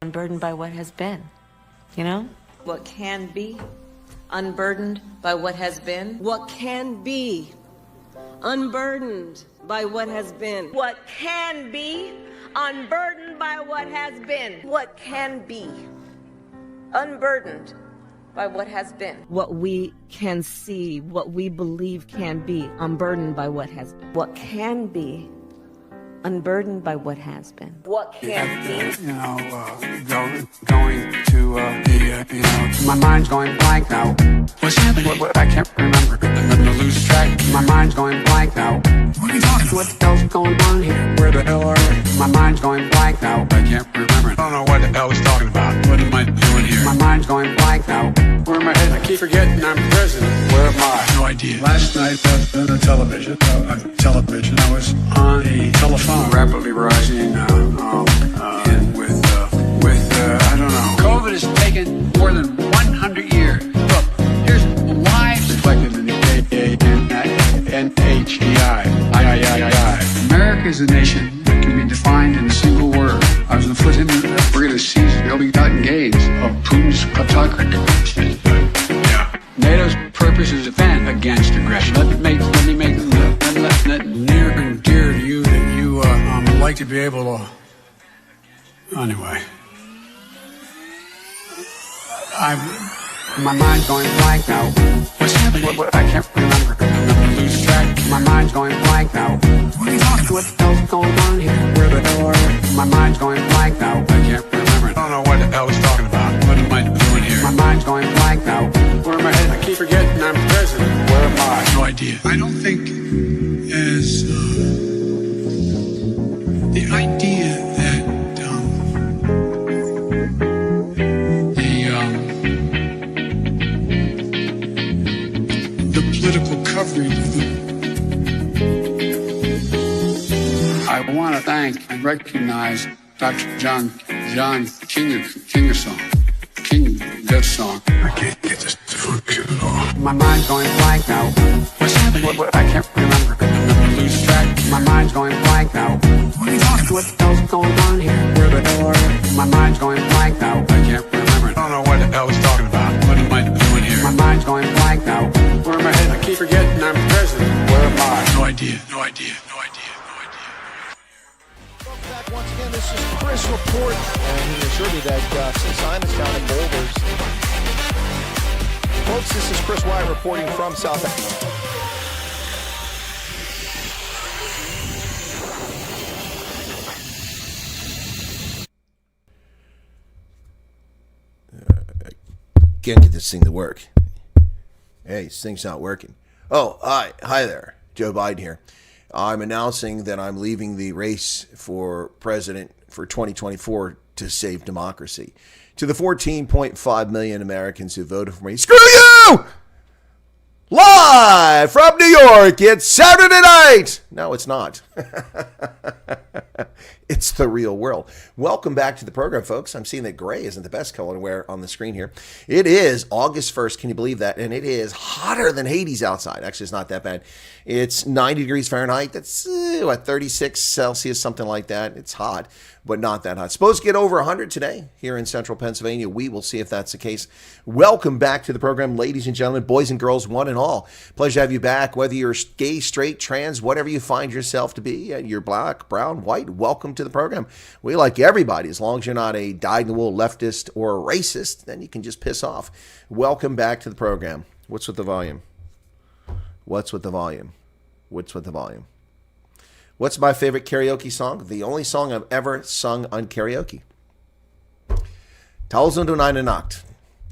Unburdened by what has been, you know? What can be, unburdened by what has been. What can be, unburdened by what has been. What can be, unburdened by what has been. What can be, unburdened by what has been. What we can see, what we believe can be, unburdened by what has been. What can be, unburdened by what has been. What can be. Going to my mind's going blank now. What's happening? What, I can't remember. I'm gonna lose track. My mind's going blank now. What are you talking about? What the hell's going on here? Where the hell are we? My mind's going blank now. I can't remember. I don't know what the hell he's talking about. What am I doing here? My mind's going blank now. Where am I headed? I keep forgetting I'm president. Where am I? No idea. Last night on the television, I was on a telephone rapidly rising and with I don't know. COVID has taken more than 100 years. Look, here's lives reflected in the NHEI. America is a nation that can be defined in a single word. I was on the foot in we're going to seize the ill-begotten gains of Putin's kleptocracy. Yeah. NATO's purpose is to defend against aggression. Let me make that near and dear to you that you like to be able to. Anyway. My mind's going blank now. What's happening? What, I can't remember. I'm gonna lose track. My mind's going blank now. What are you talking about? What the hell's going on here? Where the hell are we? My mind's going blank now. I can't remember. I don't know what the hell he's talking about. What am I doing here? My mind's going blank now. Where am I headed? I keep forgetting I'm president. Where am I? No idea. I don't think as the idea that the political coverage of I want to thank and recognize Dr. John Kingersong. That song. I can't get this to function at all. My mind's going blank now. What's happening? What, I can't remember. I'm gonna lose track. My mind's going blank now. What are you talking about? What the hell's going on here? Where the hell are we? My mind's going blank now. I can't remember. I don't know what the hell he's talking about. What am I doing here? My mind's going blank now. Where am I headed? I keep forgetting I'm president. Where am I? No idea. Welcome back once again. This is Chris Report, and he assured me that since I'm down in Boulders, folks, this is Chris Wyatt reporting from Southport. Can't get this thing to work. Hey, this thing's not working. Oh, hi there. Joe Biden here. I'm announcing that I'm leaving the race for president for 2024 to save democracy. To the 14.5 million Americans who voted for me, screw you! Live from New York, it's Saturday night! No, it's not. It's the real world. Welcome back to the program, folks. I'm seeing that gray isn't the best color to wear on the screen here. It is August 1st. Can you believe that? And it is hotter than Hades outside. Actually, it's not that bad. It's 90 degrees Fahrenheit. That's, 36 Celsius, something like that. It's hot, but not that hot. Supposed to get over 100 today here in central Pennsylvania. We will see if that's the case. Welcome back to the program, ladies and gentlemen, boys and girls, one and all. Pleasure to have you back, whether you're gay, straight, trans, whatever you find yourself to be. You're black, brown, white. Welcome to the program. We like everybody. As long as you're not a dyed-in-the-wool leftist or a racist, then you can just piss off. Welcome back to the program. What's with the volume? What's with the volume? What's with the volume? What's my favorite karaoke song? The only song I've ever sung on karaoke. 1001 Nacht.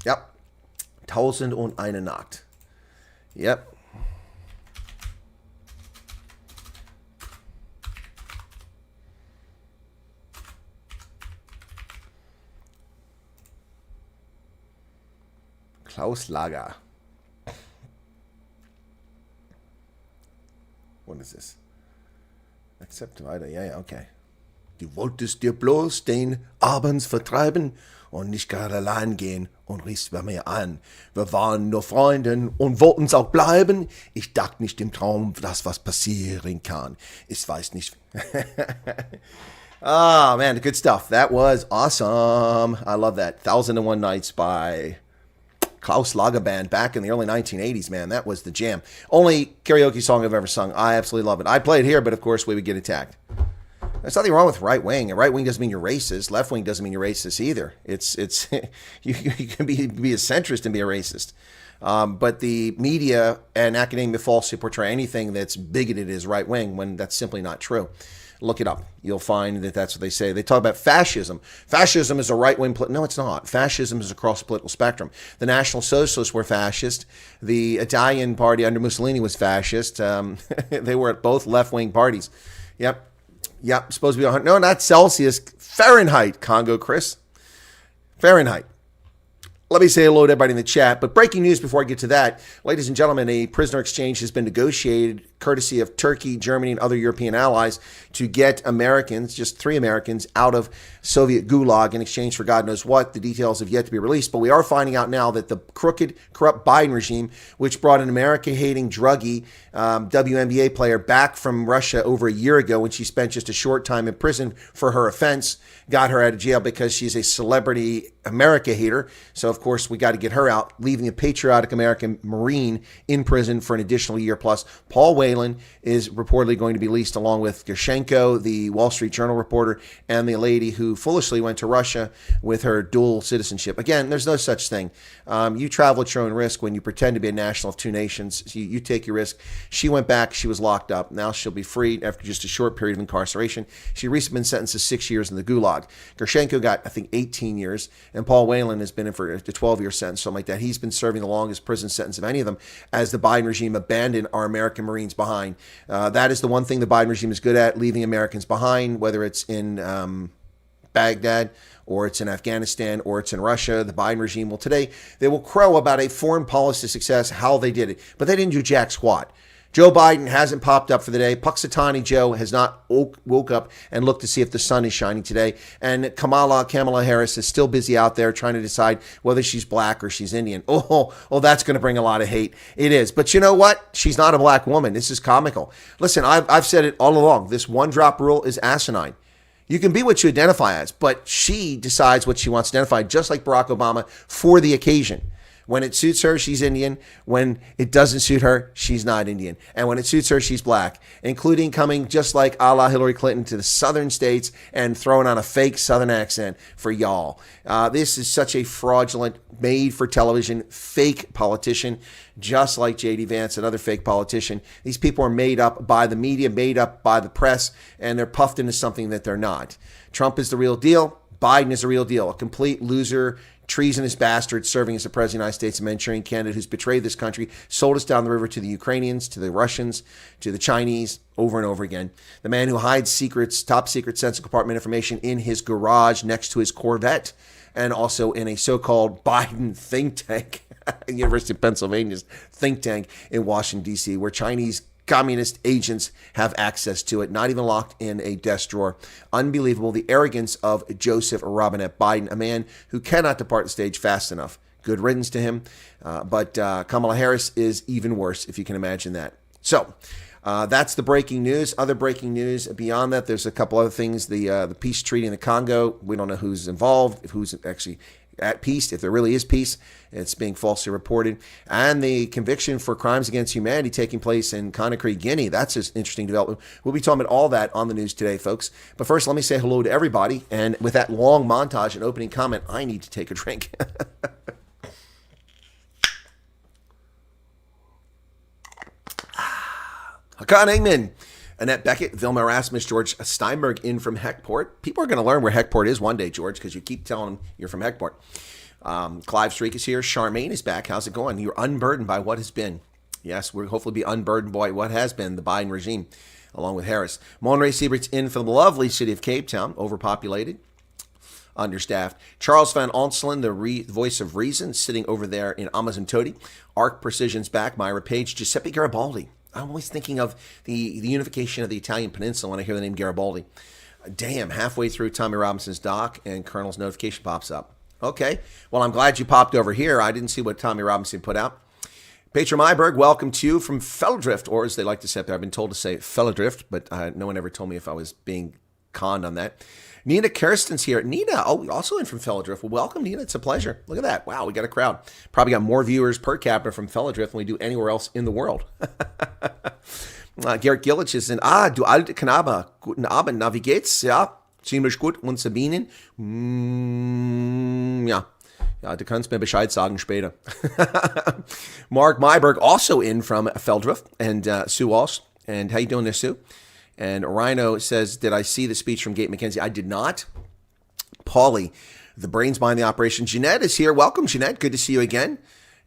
Yep. 1001 Nacht. Yep. Klaus Lager. What is this? Accept weiter. Ja, okay. Du wolltest dir bloß den Abends vertreiben und nicht gerade allein gehen und riechst bei mir an. Wir waren nur Freunde und wollten's auch bleiben. Ich dachte nicht im Traum, dass was passieren kann. Ich weiß nicht. Oh, man, good stuff. That was awesome. I love that. 1001 Nights by Klaus Lagerband back in the early 1980s, man. That was the jam. Only karaoke song I've ever sung. I absolutely love it. I play it here, but of course we would get attacked. There's nothing wrong with right wing. Right wing doesn't mean you're racist. Left wing doesn't mean you're racist either. It's you can be a centrist and be a racist. But the media and academia falsely portray anything that's bigoted as right wing when that's simply not true. Look it up. You'll find that that's what they say. They talk about fascism. Fascism is a right-wing... No, it's not. Fascism is across the political spectrum. The National Socialists were fascist. The Italian party under Mussolini was fascist. They were at both left-wing parties. Yep. Supposed to be 100. No, not Celsius. Fahrenheit, Congo, Chris. Fahrenheit. Let me say hello to everybody in the chat. But breaking news before I get to that. Ladies and gentlemen, a prisoner exchange has been negotiated courtesy of Turkey, Germany, and other European allies to get Americans, just 3 Americans, out of Soviet gulag in exchange for God knows what. The details have yet to be released, but we are finding out now that the crooked, corrupt Biden regime, which brought an America-hating druggie WNBA player back from Russia over a year ago when she spent just a short time in prison for her offense, got her out of jail because she's a celebrity America hater. So, of course, we got to get her out, leaving a patriotic American Marine in prison for an additional year plus. Paul Whelan is reportedly going to be released along with Gershenko, the Wall Street Journal reporter, and the lady who foolishly went to Russia with her dual citizenship. Again, there's no such thing. You travel at your own risk when you pretend to be a national of 2 nations. You take your risk. She went back. She was locked up. Now she'll be freed after just a short period of incarceration. She recently been sentenced to 6 years in the gulag. Gershenko got, I think, 18 years, and Paul Whelan has been in for a 12-year sentence, something like that. He's been serving the longest prison sentence of any of them as the Biden regime abandoned our American Marines behind. That is the one thing the Biden regime is good at, leaving Americans behind, whether it's in Baghdad or it's in Afghanistan or it's in Russia. The Biden regime will today, they will crow about a foreign policy success, how they did it, but they didn't do jack squat. Joe Biden hasn't popped up for the day. Puxatani Joe has not woke up and looked to see if the sun is shining today. And Kamala Harris is still busy out there trying to decide whether she's black or she's Indian. Oh, that's going to bring a lot of hate. It is. But you know what? She's not a black woman. This is comical. Listen, I've said it all along. This one-drop rule is asinine. You can be what you identify as, but she decides what she wants to identify, just like Barack Obama, for the occasion. When it suits her, she's Indian. When it doesn't suit her, she's not Indian. And when it suits her, she's black, including coming just like a la Hillary Clinton to the southern states and throwing on a fake southern accent for y'all. This is such a fraudulent, made-for-television, fake politician, just like J.D. Vance, another fake politician. These people are made up by the media, made up by the press, and they're puffed into something that they're not. Trump is the real deal. Biden is the real deal. A complete loser, treasonous bastard serving as the president of the United States, a Manchurian candidate who's betrayed this country, sold us down the river to the Ukrainians, to the Russians, to the Chinese, over and over again. The man who hides secrets, top secret sensitive compartment information in his garage next to his Corvette, and also in a so-called Biden think tank, University of Pennsylvania's think tank in Washington, D.C., where Chinese communist agents have access to it, not even locked in a desk drawer. Unbelievable, the arrogance of Joseph Robinette Biden, a man who cannot depart the stage fast enough. Good riddance to him. But Kamala Harris is even worse, if you can imagine that. So that's the breaking news. Other breaking news beyond that, there's a couple other things. The peace treaty in the Congo, we don't know who's involved, who's actually at peace, if there really is peace. It's being falsely reported. And the conviction for crimes against humanity taking place in Conakry, Guinea. That's an interesting development. We'll be talking about all that on the news today, folks. But first, let me say hello to everybody. And with that long montage and opening comment, I need to take a drink. Hakan Engman, Annette Beckett, Vilma Erasmus, George Steinberg in from Heckport. People are going to learn where Heckport is one day, George, because you keep telling them you're from Heckport. Clive Streak is here. Charmaine is back. How's it going? You're unburdened by what has been. Yes, we'll hopefully be unburdened by what has been the Biden regime, along with Harris. Monray Siebert's in from the lovely city of Cape Town, overpopulated, understaffed. Charles Van Onselen, the voice of reason, sitting over there in Amazon-Todi. Arc Precision's back. Myra Page. Giuseppe Garibaldi. I'm always thinking of the unification of the Italian peninsula when I hear the name Garibaldi. Damn, halfway through Tommy Robinson's doc and Colonel's notification pops up. Okay, well, I'm glad you popped over here. I didn't see what Tommy Robinson put out. Petra Myberg, welcome to you from Felldrift, or as they like to say up there, I've been told to say Felldrift, but no one ever told me if I was being conned on that. Nina Kirsten's here. Nina, also in from Fellow-Drift. Well, welcome, Nina. It's a pleasure. Look at that. Wow, we got a crowd. Probably got more viewers per capita from Fellow-Drift than we do anywhere else in the world. Garrett Gillich is in, du alte Knabe. Guten Abend, na, wie geht's? Ja, ziemlich gut. Und Sabinen? Ja. Ja, du kannst mir Bescheid sagen später. Mark Myberg also in from Felldrift, and Sue Walsh. And how you doing there, Sue? And Rhino says, did I see the speech from Gate McKenzie? I did not. Paulie, the brains behind the operation. Jeanette is here. Welcome, Jeanette. Good to see you again.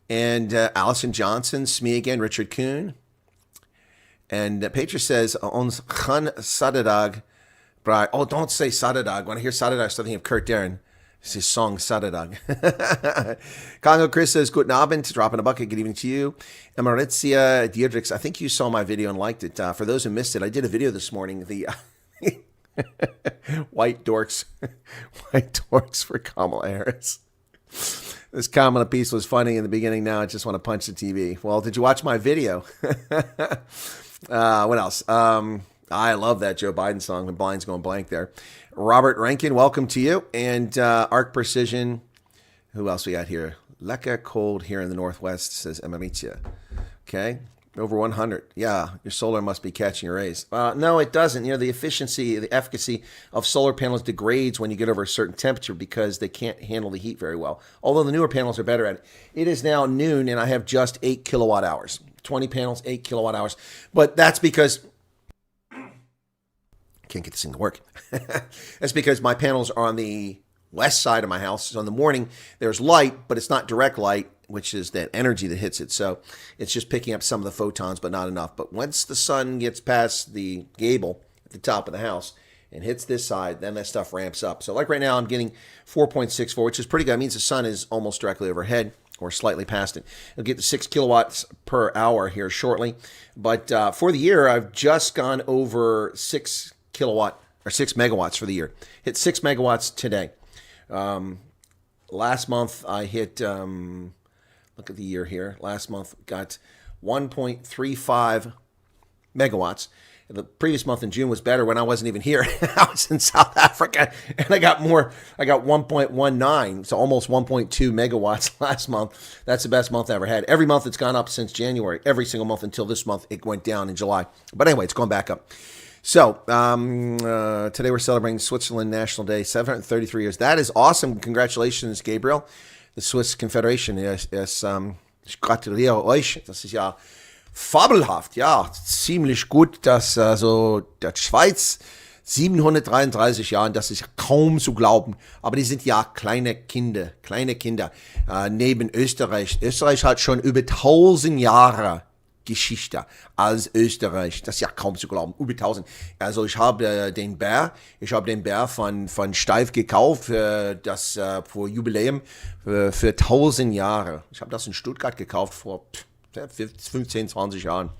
And Allison Johnson, Smee again, Richard Kuhn. And Petra says, ons gaan Saturdag. Oh, don't say Saturdag. When I hear Saturdag, I start thinking of Kurt Darren. It's his song, Saturdag. Congo Chris says, Guten Abend, dropping a bucket. Good evening to you. Emaritzia Diedrichs, I think you saw my video and liked it. For those who missed it, I did a video this morning. The white dorks for Kamala Harris. This Kamala piece was funny in the beginning. Now I just want to punch the TV. Well, did you watch my video? What else? I love that Joe Biden song, The Blind's Going Blank there. Robert Rankin, welcome to you. And Arc Precision. Who else we got here? Lekker cold here in the Northwest, says Emaritia. Okay. Over 100. Yeah, your solar must be catching your rays. No, it doesn't. The efficiency, the efficacy of solar panels degrades when you get over a certain temperature because they can't handle the heat very well. Although the newer panels are better at it. It is now noon and I have just 8 kilowatt hours. 20 panels, 8 kilowatt hours. But that's because... Can't get this thing to work. That's because my panels are on the west side of my house. So in the morning, there's light, but it's not direct light, which is that energy that hits it. So it's just picking up some of the photons, but not enough. But once the sun gets past the gable at the top of the house and hits this side, then that stuff ramps up. So like right now, I'm getting 4.64, which is pretty good. It means the sun is almost directly overhead or slightly past it. It'll get to 6 kilowatts per hour here shortly. But for the year, I've just gone over 6 megawatts for the year. Hit 6 megawatts today. Last month I hit, look at the year here. Last month got 1.35 megawatts. The previous month in June was better when I wasn't even here. I was in South Africa and I got more. I got 1.19, so almost 1.2 megawatts last month. That's the best month I ever had. Every month it's gone up since January. Every single month until this month it went down in July. But anyway, it's going back up. So today we're celebrating Switzerland National Day, 733 years. That is awesome. Congratulations, Gabriel. The Swiss Confederation. Yes, ich gratuliere euch. Das ist ja fabelhaft. Ja, ziemlich gut, dass der Schweiz 733 Jahren, das ist kaum zu glauben. Aber die sind ja kleine Kinder. Neben Österreich. Österreich hat schon über 1000 Jahre Geschichte als Österreich. Das ist ja kaum zu glauben. Über 1000. Also ich habe den Bär von Steif gekauft für das für Jubiläum für 1000 Jahre. Ich habe das in Stuttgart gekauft vor 15, 20 Jahren.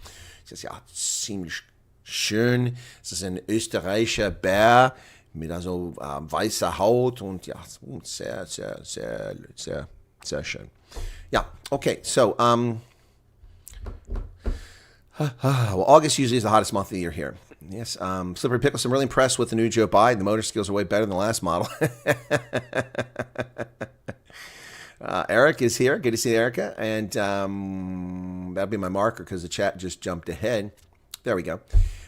Das ist ja ziemlich schön. Es ist ein österreichischer Bär mit also weißer Haut und ja, sehr, sehr, sehr, sehr, sehr schön. Ja, okay, so well, August usually is the hottest month of the year here. Yes, Slippery Pickles, I'm really impressed with the new Joe Biden. The motor skills are way better than the last model. Eric is here. Good to see Erica. And that'll be my marker because the chat just jumped ahead. There we go.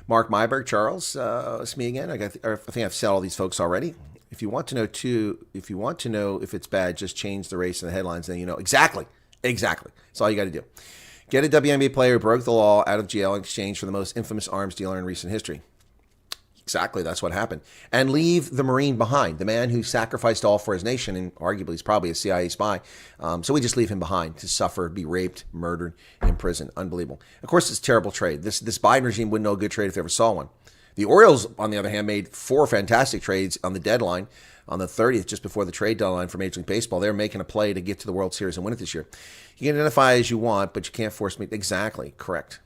Mark Myberg, Charles, it's me again. I think I've said all these folks already. If you want to know if it's bad, just change the race and the headlines, then you know. Exactly. That's all you got to do. Get a WNBA player who broke the law out of jail in exchange for the most infamous arms dealer in recent history. Exactly, that's what happened. And leave the Marine behind, the man who sacrificed all for his nation, and arguably he's probably a CIA spy. So we just leave him behind to suffer, be raped, murdered, in prison. Unbelievable. Of course, it's a terrible trade. This Biden regime wouldn't know a good trade if they ever saw one. The Orioles, on the other hand, made 4 fantastic trades on the deadline. On the 30th, just before the trade deadline for Major League Baseball, they're making a play to get to the World Series and win it this year. You can identify as you want, but you can't force me. Exactly, correct.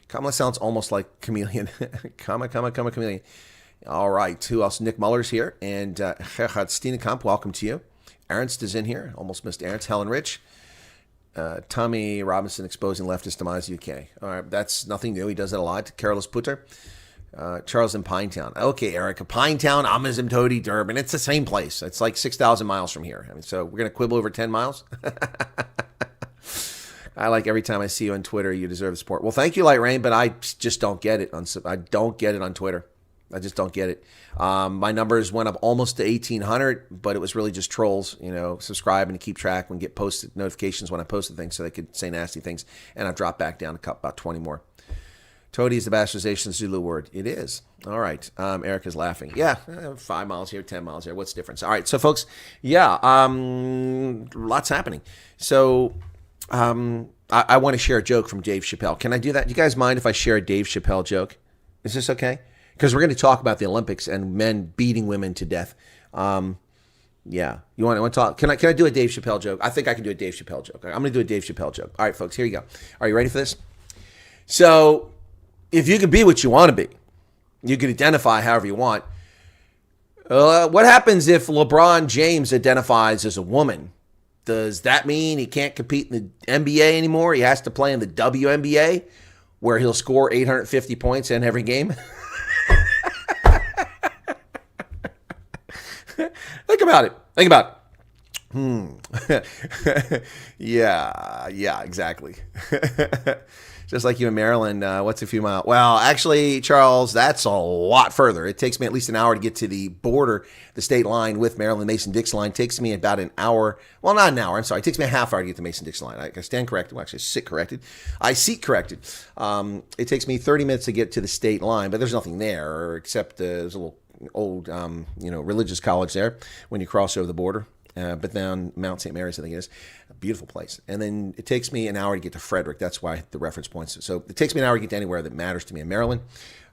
Kamala sounds almost like Chameleon. Chameleon. All right, who else? Nick Muller's here. And Gerhard Steenekamp, welcome to you. Ernst is in here. Almost missed Ernst. Helen Rich. Tommy Robinson exposing leftist demise UK. All right, that's nothing new. He does that a lot. Carolus Putter. Charles in Pinetown. Okay, Erica. Pinetown, Asymptote, Durban. It's the same place. It's like 6,000 miles from here. I mean, so we're going to quibble over 10 miles? I like every time I see you on Twitter, you deserve the support. Well, thank you, Light Rain, but I just don't get it. I don't get it on Twitter. I just don't get it. My numbers went up almost to 1,800, but it was really just trolls, subscribe and keep track and get posted notifications when I posted things so they could say nasty things. And I've dropped back down about 20 more. Toady is the bastardization Zulu word. It is. All right. Erica's laughing. Yeah, 5 miles here, 10 miles here. What's the difference? All right. So, folks, lots happening. So, I want to share a joke from Dave Chappelle. Can I do that? Do you guys mind if I share a Dave Chappelle joke? Is this okay? Because we're going to talk about the Olympics and men beating women to death. Yeah. You want to talk? Can I do a Dave Chappelle joke? I think I can do a Dave Chappelle joke. I'm going to do a Dave Chappelle joke. All right, folks, here you go. Are you ready for this? So, if you could be what you want to be, you could identify however you want. What happens if LeBron James identifies as a woman? Does that mean he can't compete in the NBA anymore? He has to play in the WNBA, where he'll score 850 points in every game? Think about it. Yeah, exactly. Just like you in Maryland, what's a few miles? Well, actually, Charles, that's a lot further. It takes me at least an hour to get to the border, the state line with Maryland, Mason-Dixon line. It takes me about an hour. Well, not an hour. I'm sorry. It takes me a half hour to get to Mason-Dixon line. I stand corrected. Well, actually, sit corrected. I seat corrected. It takes me 30 minutes to get to the state line, but there's nothing there except there's a little old, religious college there when you cross over the border. But then Mount St. Mary's, I think it is, a beautiful place. And then it takes me an hour to get to Frederick. That's why the reference points. So it takes me an hour to get to anywhere that matters to me in Maryland.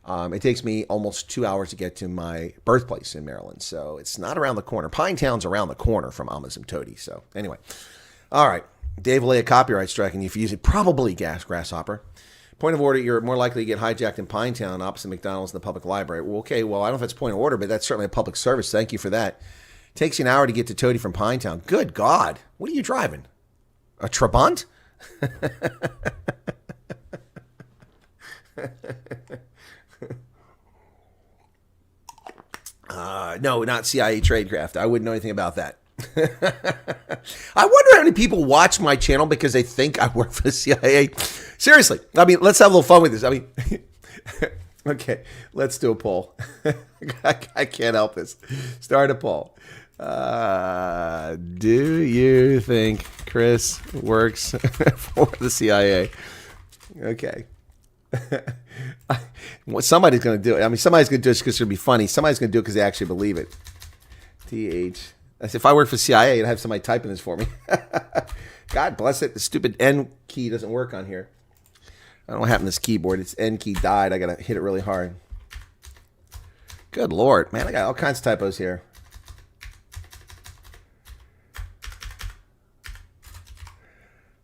It takes me almost 2 hours to get to my birthplace in Maryland. So it's not around the corner. Pinetown's around the corner from Asymptote. So anyway, all right. Dave will lay a copyright strike on you for using probably grasshopper. Point of order, you're more likely to get hijacked in Pinetown opposite McDonald's and the public library. Well, okay, well, I don't know if it's point of order, but that's certainly a public service. Thank you for that. Takes you an hour to get to Toady from Pinetown. Good God. What are you driving? A Trabant? No, not CIA tradecraft. I wouldn't know anything about that. I wonder how many people watch my channel because they think I work for the CIA. Seriously. I mean, let's have a little fun with this. I mean, okay, let's do a poll. I can't help this. Start a poll. Do you think Chris works for the CIA? Okay. Well, somebody's going to do it. I mean, somebody's going to do it because it's going to be funny. Somebody's going to do it because they actually believe it. If I work for CIA, I'd have somebody typing this for me. God bless it. The stupid N key doesn't work on here. I don't know what happened to this keyboard. Its N key died. I got to hit it really hard. Good Lord. Man, I got all kinds of typos here.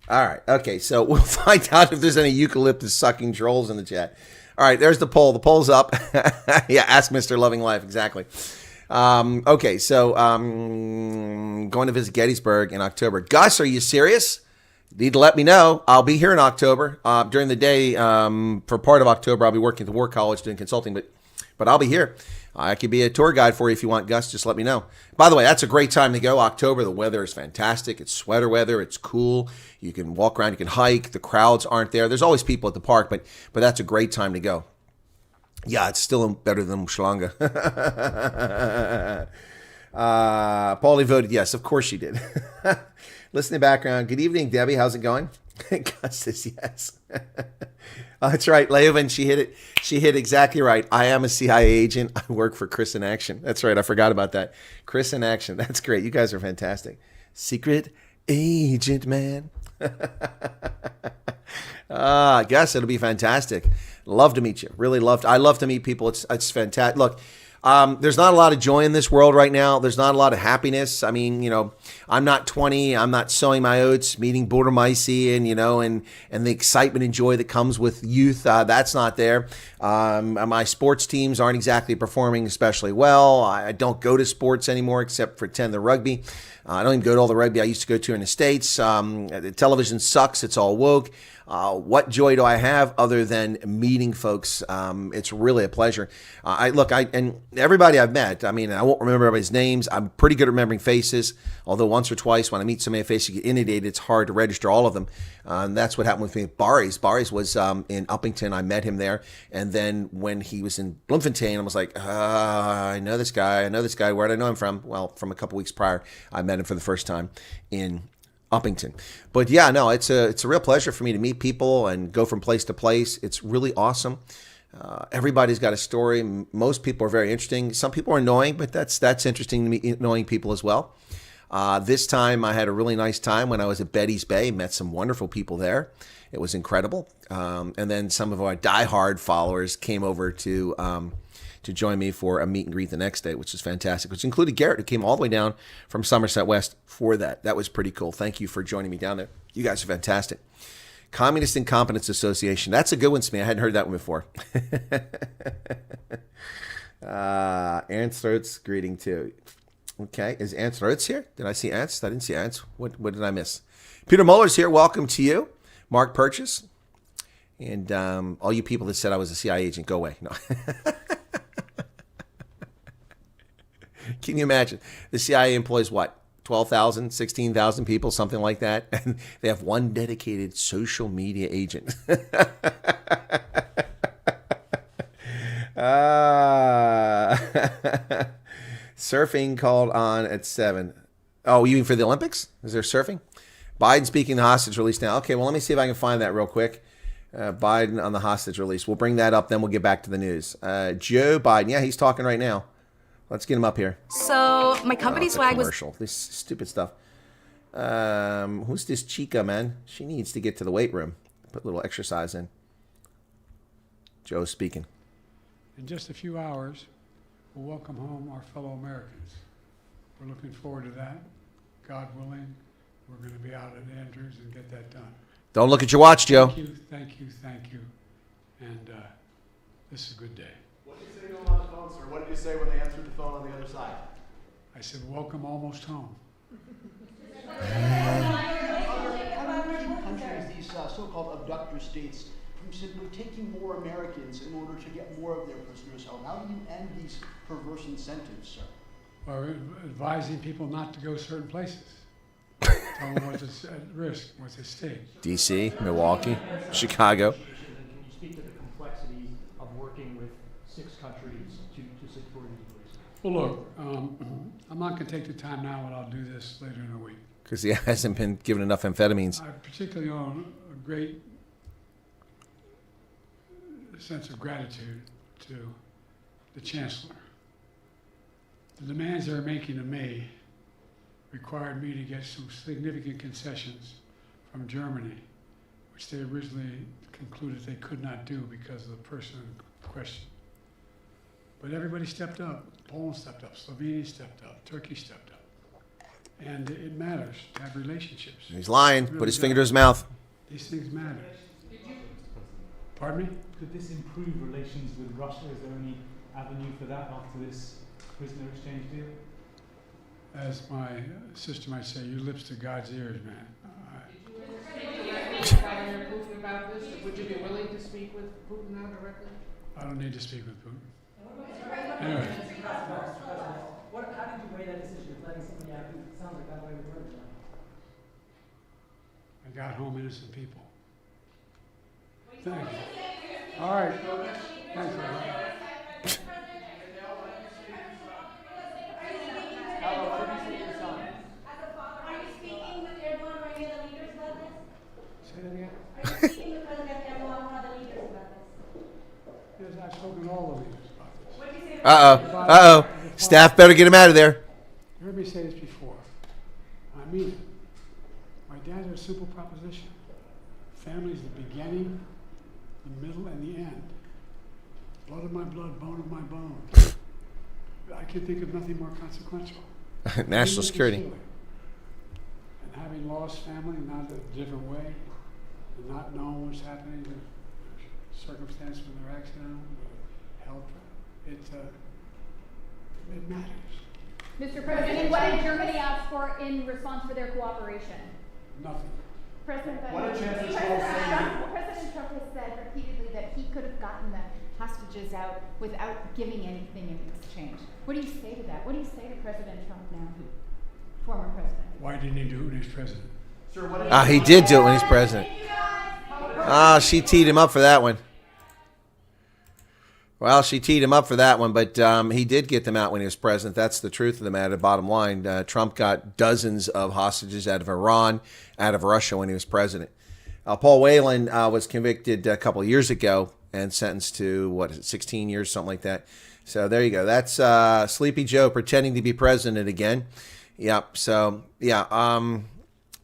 All right. Okay. So we'll find out if there's any eucalyptus sucking trolls in the chat. All right. There's the poll. The poll's up. Yeah. Ask Mr. Loving Life. Exactly. Okay. So going to visit Gettysburg in October. Gus, are you serious? Need to let me know. I'll be here in October. During the day, for part of October, I'll be working at the War College doing consulting, but I'll be here. I could be a tour guide for you if you want, Gus. Just let me know. By the way, that's a great time to go. October, the weather is fantastic. It's sweater weather. It's cool. You can walk around. You can hike. The crowds aren't there. There's always people at the park, but that's a great time to go. Yeah, it's still better than Mshlanga. Paulie voted yes. Of course she did. Listen in the background. Good evening, Debbie. How's it going? Gus says yes. That's right, Leovan. She hit it. She hit exactly right. I am a CIA agent. I work for Chris in Action. That's right. I forgot about that. Chris in Action. That's great. You guys are fantastic. Secret agent, man. Gus, it'll be fantastic. Love to meet you. Really love. I love to meet people. It's fantastic. Look. There's not a lot of joy in this world right now. There's not a lot of happiness. I mean, I'm not 20. I'm not sowing my oats, meeting Burmaisi and the excitement and joy that comes with youth. That's not there. My sports teams aren't exactly performing especially well. I don't go to sports anymore except for attend the rugby. I don't even go to all the rugby I used to go to in the States. The television sucks. It's all woke. what joy do I have other than meeting folks? It's really a pleasure. And everybody I've met, I mean, I won't remember everybody's names. I'm pretty good at remembering faces, although once or twice when I meet so many faces, you get inundated, it's hard to register all of them. And that's what happened with me. Barry's was in Uppington. I met him there. And then when he was in Bloemfontein, I was like, I know this guy. Where did I know him from? Well, from a couple weeks prior, I met him for the first time in Uppington. But yeah, no, it's a real pleasure for me to meet people and go from place to place. It's really awesome. Everybody's got a story. Most people are very interesting. Some people are annoying, but that's interesting to me, knowing people as well. This time I had a really nice time when I was at Betty's Bay, met some wonderful people there. It was incredible. And then some of our diehard followers came over to join me for a meet and greet the next day, which was fantastic, which included Garrett, who came all the way down from Somerset West for that. That was pretty cool. Thank you for joining me down there. You guys are fantastic. Communist Incompetence Association. That's a good one, Smee. I hadn't heard that one before. Aaron Throats, greeting too. Okay, is Ant Throats here? Did I see Ants? I didn't see Ants. What did I miss? Peter Muller's here. Welcome to you. Mark Purchase. And all you people that said I was a CIA agent, go away. No. Can you imagine? The CIA employs what? 12,000, 16,000 people, something like that. And they have one dedicated social media agent. Surfing called on at 7. Oh, you mean for the Olympics? Is there surfing? Biden speaking the hostage release now. Okay, well, let me see if I can find that real quick. Biden on the hostage release. We'll bring that up, then we'll get back to the news. Joe Biden. Yeah, he's talking right now. Let's get him up here. So my company swag was commercial. This stupid stuff. Who's this chica, man? She needs to get to the weight room. Put a little exercise in. Joe speaking. In just a few hours, we'll welcome home our fellow Americans. We're looking forward to that. God willing, we're going to be out at Andrews and get that done. Don't look at your watch, Joe. Thank you. And this is a good day. What did you say to them on the phone, sir? What did you say when they answered the phone on the other side? I said, welcome almost home. Countries, these so-called abductor states, from simply taking more Americans in order to get more of their prisoners home. How do you end these perverse incentives, sir? Or advising people not to go certain places. Tell them what's at risk, what's at stake. D.C., Milwaukee, Chicago. Can you speak to the complexities of working with 6 countries to secure these? Well, look, I'm not going to take the time now, but I'll do this later in the week. Because he hasn't been given enough amphetamines. I particularly owe a great sense of gratitude to the Chancellor. The demands they're making of me required me to get some significant concessions from Germany, which they originally concluded they could not do because of the person in question. But everybody stepped up. Poland stepped up, Slovenia stepped up, Turkey stepped up. And it matters to have relationships. He's lying. Really Put his finger to his mouth. These things matter. Pardon me? Could this improve relations with Russia? Is there any avenue for that after this prisoner exchange deal? As my sister might say, your lips to God's ears, man. About this? Would you be willing to speak with Putin now directly? I don't need to speak with Putin. Anyway. How did you weigh that decision of letting somebody out who sounds like that way with murder? I got home innocent people. Thank you. All right. Thanks, Yes, I've spoken to all the leaders about this. Uh-oh. Staff better get him out of there. You heard me say this before. I mean it. My dad's a simple proposition. Family's the beginning, the middle, and the end. Blood of my blood, bone of my bone. I can think of nothing more consequential. National security. And having lost family, not a different way, and not knowing what's happening, the circumstance of their accident, the health, it matters. Mr. President, what did Germany ask for in response for their cooperation? Nothing. President President Trump has said repeatedly that he could have gotten the hostages out without giving anything in exchange. What do you say to that? What do you say to President Trump now, former president? Why didn't he do it when he was president? Sir, he did do it when he's president. She teed him up for that one. Well, she teed him up for that one, but he did get them out when he was president. That's the truth of the matter. Bottom line, Trump got dozens of hostages out of Iran, out of Russia when he was president. Paul Whelan was convicted a couple of years ago and sentenced to, 16 years, something like that. So there you go. That's Sleepy Joe pretending to be president again. Yep. So, yeah.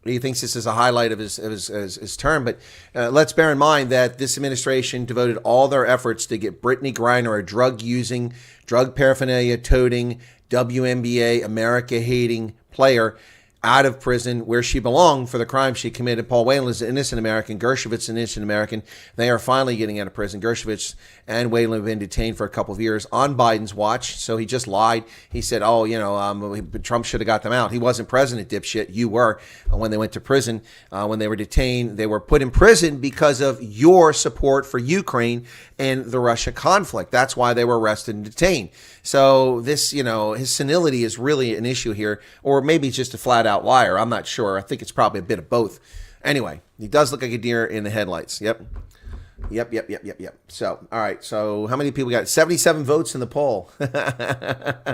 He thinks this is a highlight of his term, but let's bear in mind that this administration devoted all their efforts to get Brittany Griner, a drug-using, drug paraphernalia-toting, WNBA, America-hating player, out of prison where she belonged for the crime she committed. Paul Whelan is an innocent American. Dershowitz is an innocent American. They are finally getting out of prison. Dershowitz and Whelan have been detained for a couple of years on Biden's watch. So he just lied. He said, Trump should have got them out. He wasn't president, dipshit. You were. When they went to prison, when they were detained, they were put in prison because of your support for Ukraine and the Russia conflict. That's why they were arrested and detained. So this, his senility is really an issue here, or maybe he's just a flat out liar. I'm not sure. I think it's probably a bit of both. Anyway, he does look like a deer in the headlights. Yep. So, all right. So how many people got? 77 votes in the poll.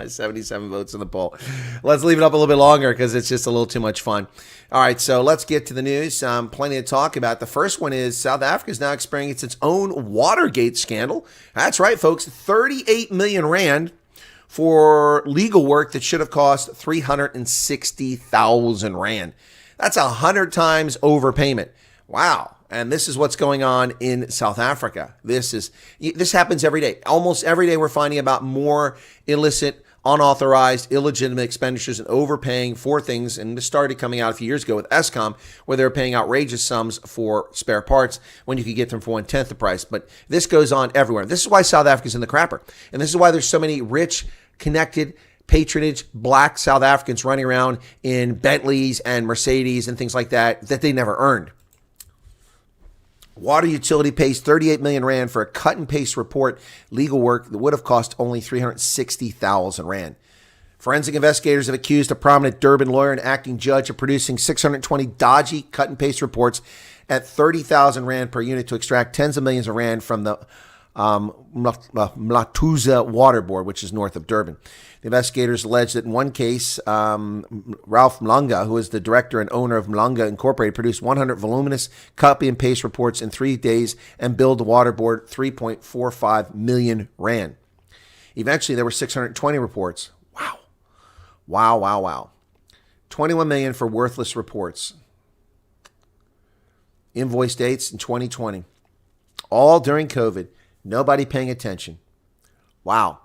77 votes in the poll. Let's leave it up a little bit longer because it's just a little too much fun. All right. So let's get to the news. Plenty to talk about. The first one is South Africa is now experiencing its own Watergate scandal. That's right, folks. 38 million rand for legal work that should have cost 360,000 rand. That's 100 times overpayment. Wow. And this is what's going on in South Africa. This happens every day. Almost every day we're finding about more illicit, unauthorized, illegitimate expenditures and overpaying for things. And this started coming out a few years ago with Eskom, where they were paying outrageous sums for spare parts when you could get them for 1/10 the price. But this goes on everywhere. This is why South Africa's in the crapper. And this is why there's so many rich, connected, patronage, black South Africans running around in Bentleys and Mercedes and things like that they never earned. Water utility pays 38 million rand for a cut and paste report, legal work that would have cost only 360,000 rand. Forensic investigators have accused a prominent Durban lawyer and acting judge of producing 620 dodgy cut and paste reports at 30,000 rand per unit to extract tens of millions of rand from the Mhlathuze water board, which is north of Durban. The investigators allege that in one case, Ralph Mlanga, who is the director and owner of Mlanga Incorporated, produced 100 voluminous copy and paste reports in 3 days and billed the water board 3.45 million rand. Eventually, there were 620 reports. Wow. 21 million for worthless reports. Invoice dates in 2020. All during COVID. Nobody paying attention. Wow.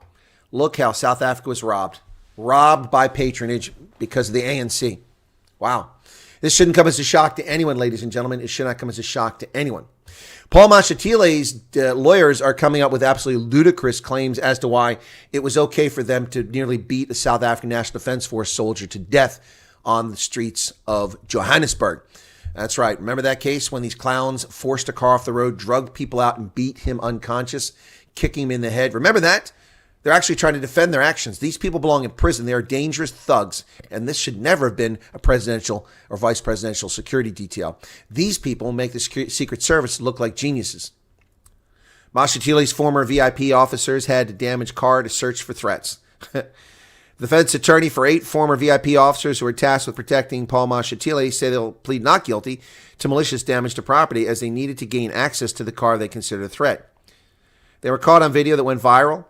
Look how South Africa was robbed. Robbed by patronage because of the ANC. Wow. This shouldn't come as a shock to anyone, ladies and gentlemen. It should not come as a shock to anyone. Paul Mhlatuze's lawyers are coming up with absolutely ludicrous claims as to why it was okay for them to nearly beat a South African National Defense Force soldier to death on the streets of Johannesburg. That's right. Remember that case when these clowns forced a car off the road, drugged people out, and beat him unconscious, kicking him in the head? Remember that? They're actually trying to defend their actions. These people belong in prison. They are dangerous thugs, and this should never have been a presidential or vice presidential security detail. These people make the Secret Service look like geniuses. Mhlatuze's former VIP officers had to damage car to search for threats. The defense attorney for 8 former VIP officers who were tasked with protecting Paul Mhlatuze say they'll plead not guilty to malicious damage to property as they needed to gain access to the car they considered a threat. They were caught on video that went viral.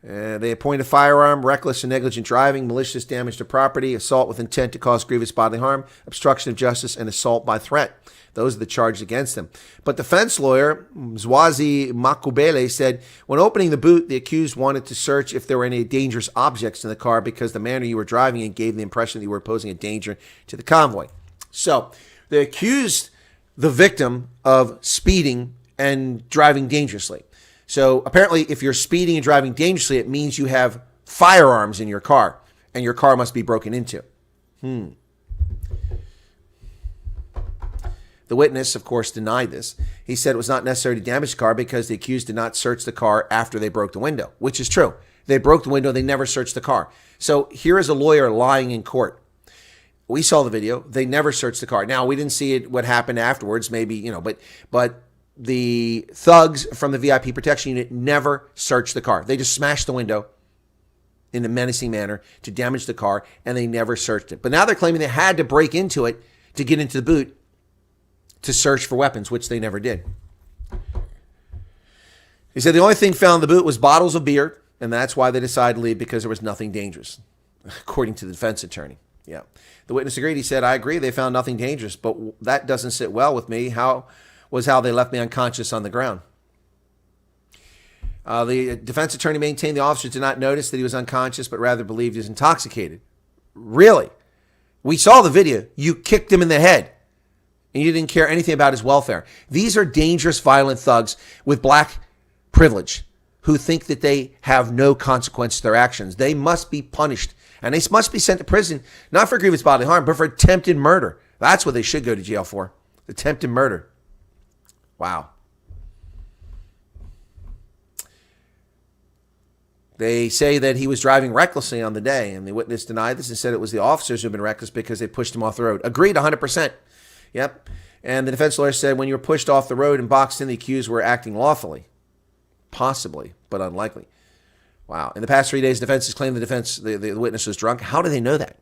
They appointed firearm, reckless and negligent driving, malicious damage to property, assault with intent to cause grievous bodily harm, obstruction of justice, and assault by threat. Those are the charges against them. But defense lawyer Mzwazi Makubele said, when opening the boot, the accused wanted to search if there were any dangerous objects in the car because the manner you were driving in gave the impression that you were posing a danger to the convoy. So they accused the victim of speeding and driving dangerously. So apparently if you're speeding and driving dangerously, it means you have firearms in your car and your car must be broken into. The witness, of course, denied this. He said it was not necessary to damage the car because the accused did not search the car after they broke the window, which is true. They broke the window. They never searched the car. So here is a lawyer lying in court. We saw the video. They never searched the car. Now, we didn't see what happened afterwards, maybe, but the thugs from the VIP protection unit never searched the car. They just smashed the window in a menacing manner to damage the car, and they never searched it. But now they're claiming they had to break into it to get into the boot to search for weapons, which they never did. He said the only thing found in the boot was bottles of beer, and that's why they decided to leave, because there was nothing dangerous, according to the defense attorney. Yeah. The witness agreed. He said, I agree, they found nothing dangerous, but that doesn't sit well with me. How they left me unconscious on the ground. The defense attorney maintained the officer did not notice that he was unconscious, but rather believed he was intoxicated. Really? We saw the video. You kicked him in the head, and you didn't care anything about his welfare. These are dangerous, violent thugs with black privilege who think that they have no consequence to their actions. They must be punished, and they must be sent to prison, not for grievous bodily harm, but for attempted murder. That's what they should go to jail for, attempted murder. Wow. They say that he was driving recklessly on the day, and the witness denied this and said it was the officers who had been reckless because they pushed him off the road. Agreed 100%. Yep. And the defense lawyer said when you were pushed off the road and boxed in, the accused were acting lawfully. Possibly, but unlikely. Wow. In the past 3 days, defense has claimed the witness was drunk. How do they know that?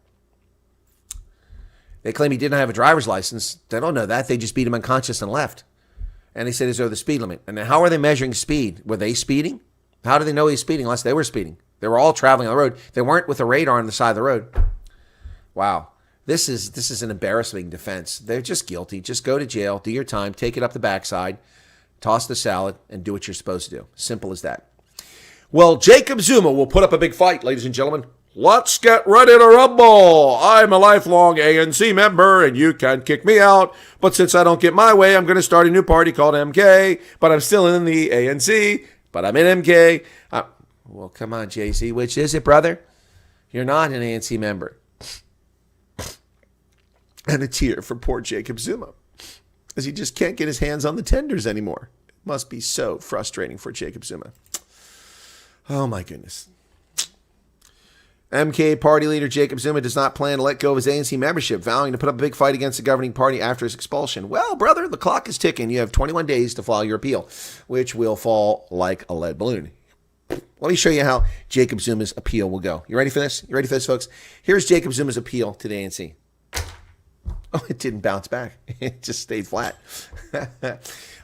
They claim he didn't have a driver's license. They don't know that. They just beat him unconscious and left. And they said he's over the speed limit. And how are they measuring speed? Were they speeding? How do they know he's speeding unless they were speeding? They were all traveling on the road. They weren't with a radar on the side of the road. Wow. This is an embarrassing defense. They're just guilty. Just go to jail, do your time, take it up the backside, toss the salad, and do what you're supposed to do. Simple as that. Well, Jacob Zuma will put up a big fight, ladies and gentlemen. Let's get ready to rumble. I'm a lifelong ANC member, and you can kick me out. But since I don't get my way, I'm going to start a new party called MK. But I'm still in the ANC. But I'm in MK. Well, come on, JC. Which is it, brother? You're not an ANC member. And a tear for poor Jacob Zuma, as he just can't get his hands on the tenders anymore. It must be so frustrating for Jacob Zuma. Oh, my goodness. MK party leader Jacob Zuma does not plan to let go of his ANC membership, vowing to put up a big fight against the governing party after his expulsion. Well, brother, the clock is ticking. You have 21 days to file your appeal, which will fall like a lead balloon. Let me show you how Jacob Zuma's appeal will go. You ready for this? You ready for this, folks? Here's Jacob Zuma's appeal to the ANC. Oh, it didn't bounce back. It just stayed flat.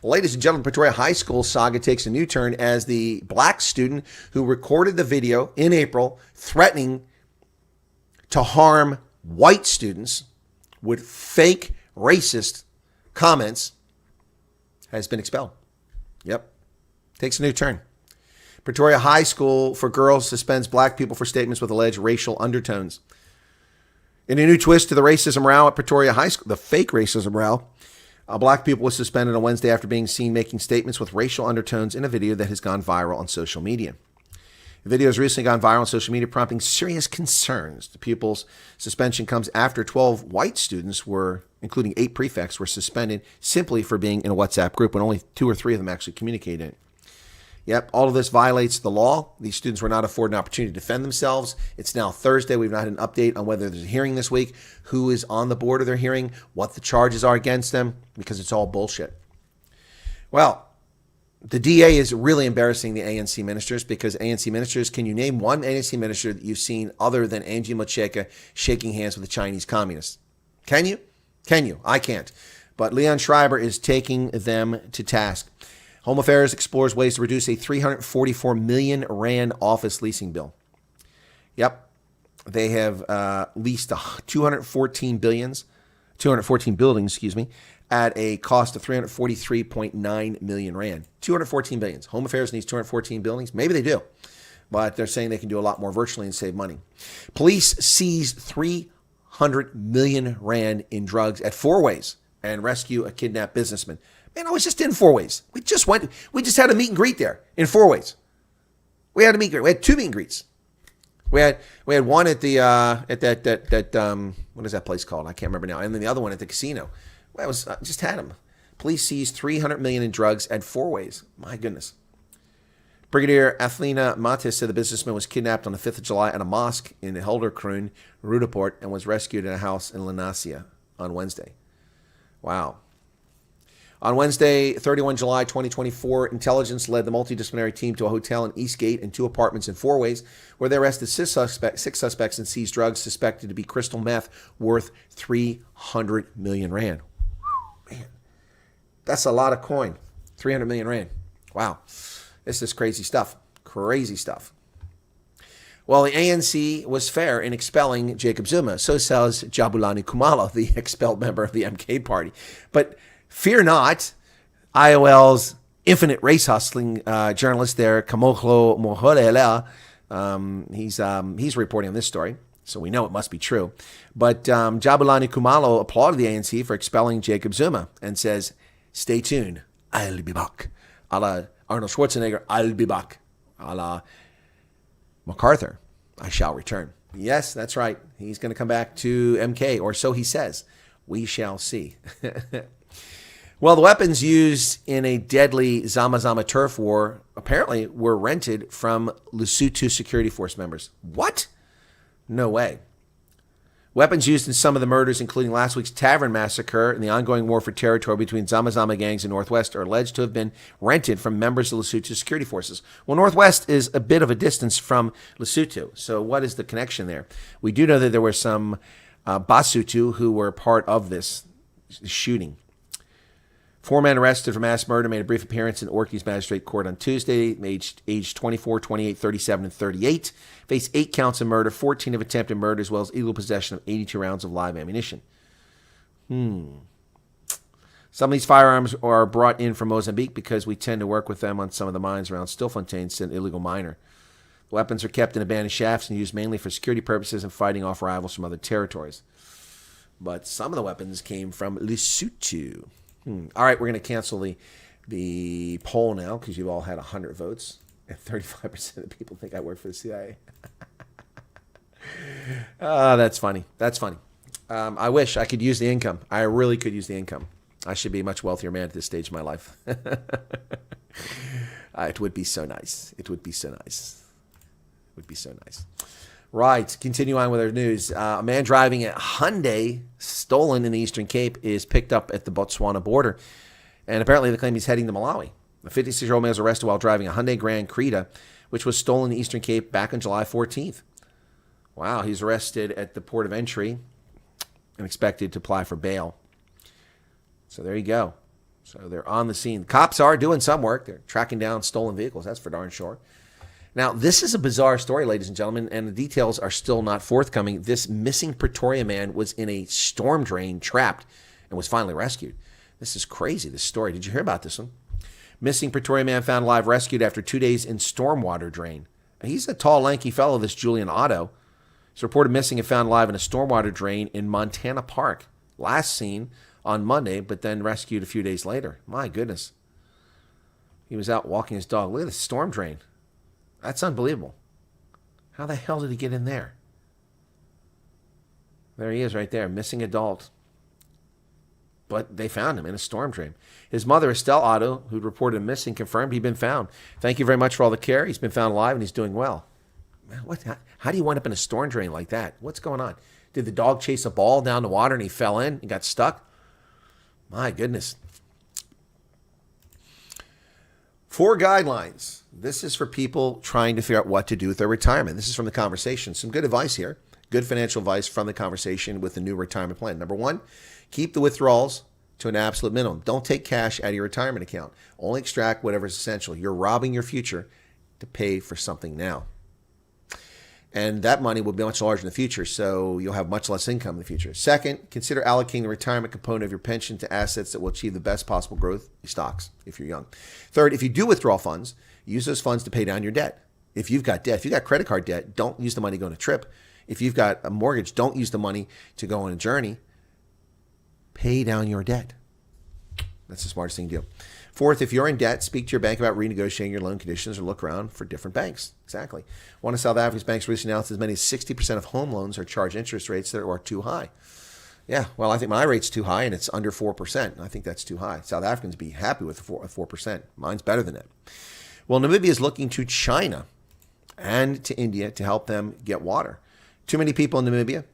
Ladies and gentlemen, Pretoria High School saga takes a new turn as the black student who recorded the video in April threatening to harm white students with fake racist comments has been expelled. Yep. Takes a new turn. Pretoria High School for girls suspends black people for statements with alleged racial undertones. In a new twist to the racism row at Pretoria High School, the fake racism row, black people was suspended on Wednesday after being seen making statements with racial undertones in a video that has gone viral on social media. The video has recently gone viral on social media, prompting serious concerns. The pupils' suspension comes after 12 white students including 8 prefects, were suspended simply for being in a WhatsApp group when only 2 or 3 of them actually communicated. Yep, all of this violates the law. These students were not afforded an opportunity to defend themselves. It's now Thursday. We've not had an update on whether there's a hearing this week, who is on the board of their hearing, what the charges are against them, because it's all bullshit. Well, the DA is really embarrassing the ANC ministers, because ANC ministers, can you name one ANC minister that you've seen other than Angie Motshekga shaking hands with the Chinese communists? Can you? Can you? I can't. But Leon Schreiber is taking them to task. Home Affairs explores ways to reduce a 344 million rand office leasing bill. Yep. They have leased 214 buildings, at a cost of 343.9 million rand. 214 billions. Home Affairs needs 214 buildings. Maybe they do. But they're saying they can do a lot more virtually and save money. Police seized 300 million rand in drugs at Four Ways and rescue a kidnapped businessman. Man, I was just in Four Ways. We just had a meet and greet there in Four Ways. We had a meet and greet. We had 2 meet and greets. We had one at the what is that place called? I can't remember now. And then the other one at the casino. Well, it was just had him. Police seized $300 million in drugs at 4 ways. My goodness. Brigadier Athlina Matis said the businessman was kidnapped on the 5th of July at a mosque in Helderkroon, Rudaport, and was rescued in a house in Lenasia on Wednesday. Wow. On Wednesday, 31 July 2024, intelligence led the multidisciplinary team to a hotel in Eastgate and 2 apartments in 4 ways, where they arrested 6 suspects and seized drugs suspected to be crystal meth worth 300 million rand. Man, that's a lot of coin. 300 million rand. Wow. This is crazy stuff. Crazy stuff. Well, the ANC was fair in expelling Jacob Zuma. So says Jabulani Kumalo, the expelled member of the MK party. But fear not, IOL's infinite race hustling journalist there, Kamoklo Moholela, he's reporting on this story, so we know it must be true. But Jabulani Kumalo applauded the ANC for expelling Jacob Zuma and says, stay tuned, I'll be back. A la Arnold Schwarzenegger, I'll be back. A la MacArthur, I shall return. Yes, that's right. He's going to come back to MK, or so he says. We shall see. Well, the weapons used in a deadly Zama turf war apparently were rented from Lesotho security force members. What? No way. Weapons used in some of the murders, including last week's tavern massacre and the ongoing war for territory between Zama gangs in Northwest, are alleged to have been rented from members of Lesotho security forces. Well, Northwest is a bit of a distance from Lesotho, so what is the connection there? We do know that there were some Basotho who were part of this shooting. 4 men arrested for mass murder made a brief appearance in Orkney's Magistrate Court on Tuesday, aged 24, 28, 37, and 38. Face 8 counts of murder, 14 of attempted murder, as well as illegal possession of 82 rounds of live ammunition. Some of these firearms are brought in from Mozambique because we tend to work with them on some of the mines around Stilfontein, said an illegal miner. The weapons are kept in abandoned shafts and used mainly for security purposes and fighting off rivals from other territories. But some of the weapons came from Lesotho. All right, we're going to cancel the poll now because you've all had 100 votes and 35% of the people think I work for the CIA. That's funny. That's funny. I wish I could use the income. I really could use the income. I should be a much wealthier man at this stage of my life. It would be so nice. It would be so nice. It would be so nice. Right, continue on with our news. A man driving a Hyundai stolen in the Eastern Cape is picked up at the Botswana border. And apparently they claim he's heading to Malawi. A 56-year-old man was arrested while driving a Hyundai Grand Creta, which was stolen in the Eastern Cape back on July 14th. Wow, he's arrested at the port of entry and expected to apply for bail. So there you go. So they're on the scene. Cops are doing some work. They're tracking down stolen vehicles. That's for darn sure. Now, this is a bizarre story, ladies and gentlemen, and the details are still not forthcoming. This missing Pretoria man was in a storm drain, trapped, and was finally rescued. This is crazy, this story. Did you hear about this one? Missing Pretoria man found alive, rescued after 2 days in stormwater drain. He's a tall, lanky fellow, this Julian Otto. He's reported missing and found alive in a stormwater drain in Montana Park. Last seen on Monday, but then rescued a few days later. My goodness. He was out walking his dog. Look at this storm drain. That's unbelievable. How the hell did he get in there? There he is right there, missing adult. But they found him in a storm drain. His mother, Estelle Otto, who reported him missing, confirmed he'd been found. Thank you very much for all the care. He's been found alive and he's doing well. Man, how do you wind up in a storm drain like that? What's going on? Did the dog chase a ball down the water and he fell in and got stuck? My goodness. 4 guidelines. This is for people trying to figure out what to do with their retirement. This is from The Conversation. Some good advice here. Good financial advice from The Conversation with the new retirement plan. Number 1, keep the withdrawals to an absolute minimum. Don't take cash out of your retirement account. Only extract whatever is essential. You're robbing your future to pay for something now. And that money will be much larger in the future, so you'll have much less income in the future. Second, consider allocating the retirement component of your pension to assets that will achieve the best possible growth, stocks, if you're young. Third, if you do withdraw funds, use those funds to pay down your debt. If you've got debt, if you've got credit card debt, don't use the money to go on a trip. If you've got a mortgage, don't use the money to go on a journey. Pay down your debt. That's the smartest thing to do. Fourth, if you're in debt, speak to your bank about renegotiating your loan conditions or look around for different banks. Exactly. One of South Africa's banks recently announced as many as 60% of home loans are charged interest rates that are too high. Yeah, well, I think my rate's too high, and it's under 4%. I think that's too high. South Africans be happy with 4%. Mine's better than that. Well, Namibia is looking to China and to India to help them get water. Too many people in Namibia.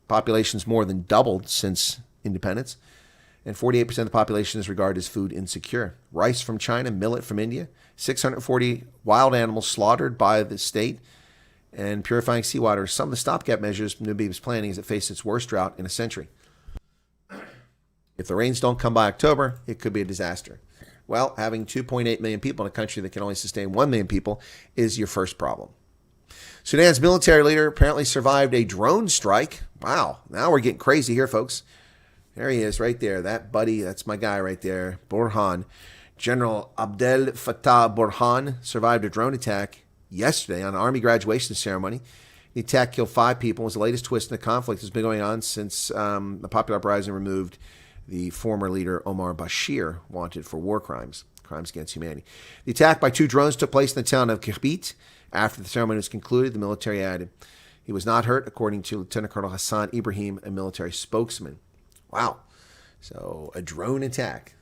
Population's more than doubled since independence. And 48% of the population is regarded as food insecure. Rice from China, millet from India, 640 wild animals slaughtered by the state, and purifying seawater are some of the stopgap measures Namibia is planning as it faces its worst drought in a century. If the rains don't come by October, it could be a disaster. Well, having 2.8 million people in a country that can only sustain 1 million people is your first problem. Sudan's military leader apparently survived a drone strike. Wow, now we're getting crazy here, folks. There he is right there. That buddy, that's my guy right there, Burhan. General Abdel Fattah Burhan survived a drone attack yesterday on an army graduation ceremony. The attack killed 5 people. It was the latest twist in the conflict that's been going on since the popular uprising removed the former leader Omar Bashir, wanted for war crimes against humanity. The attack by 2 drones took place in the town of Kirbit. After the ceremony was concluded, the military added, he was not hurt, according to Lieutenant Colonel Hassan Ibrahim, a military spokesman. Wow. So a drone attack.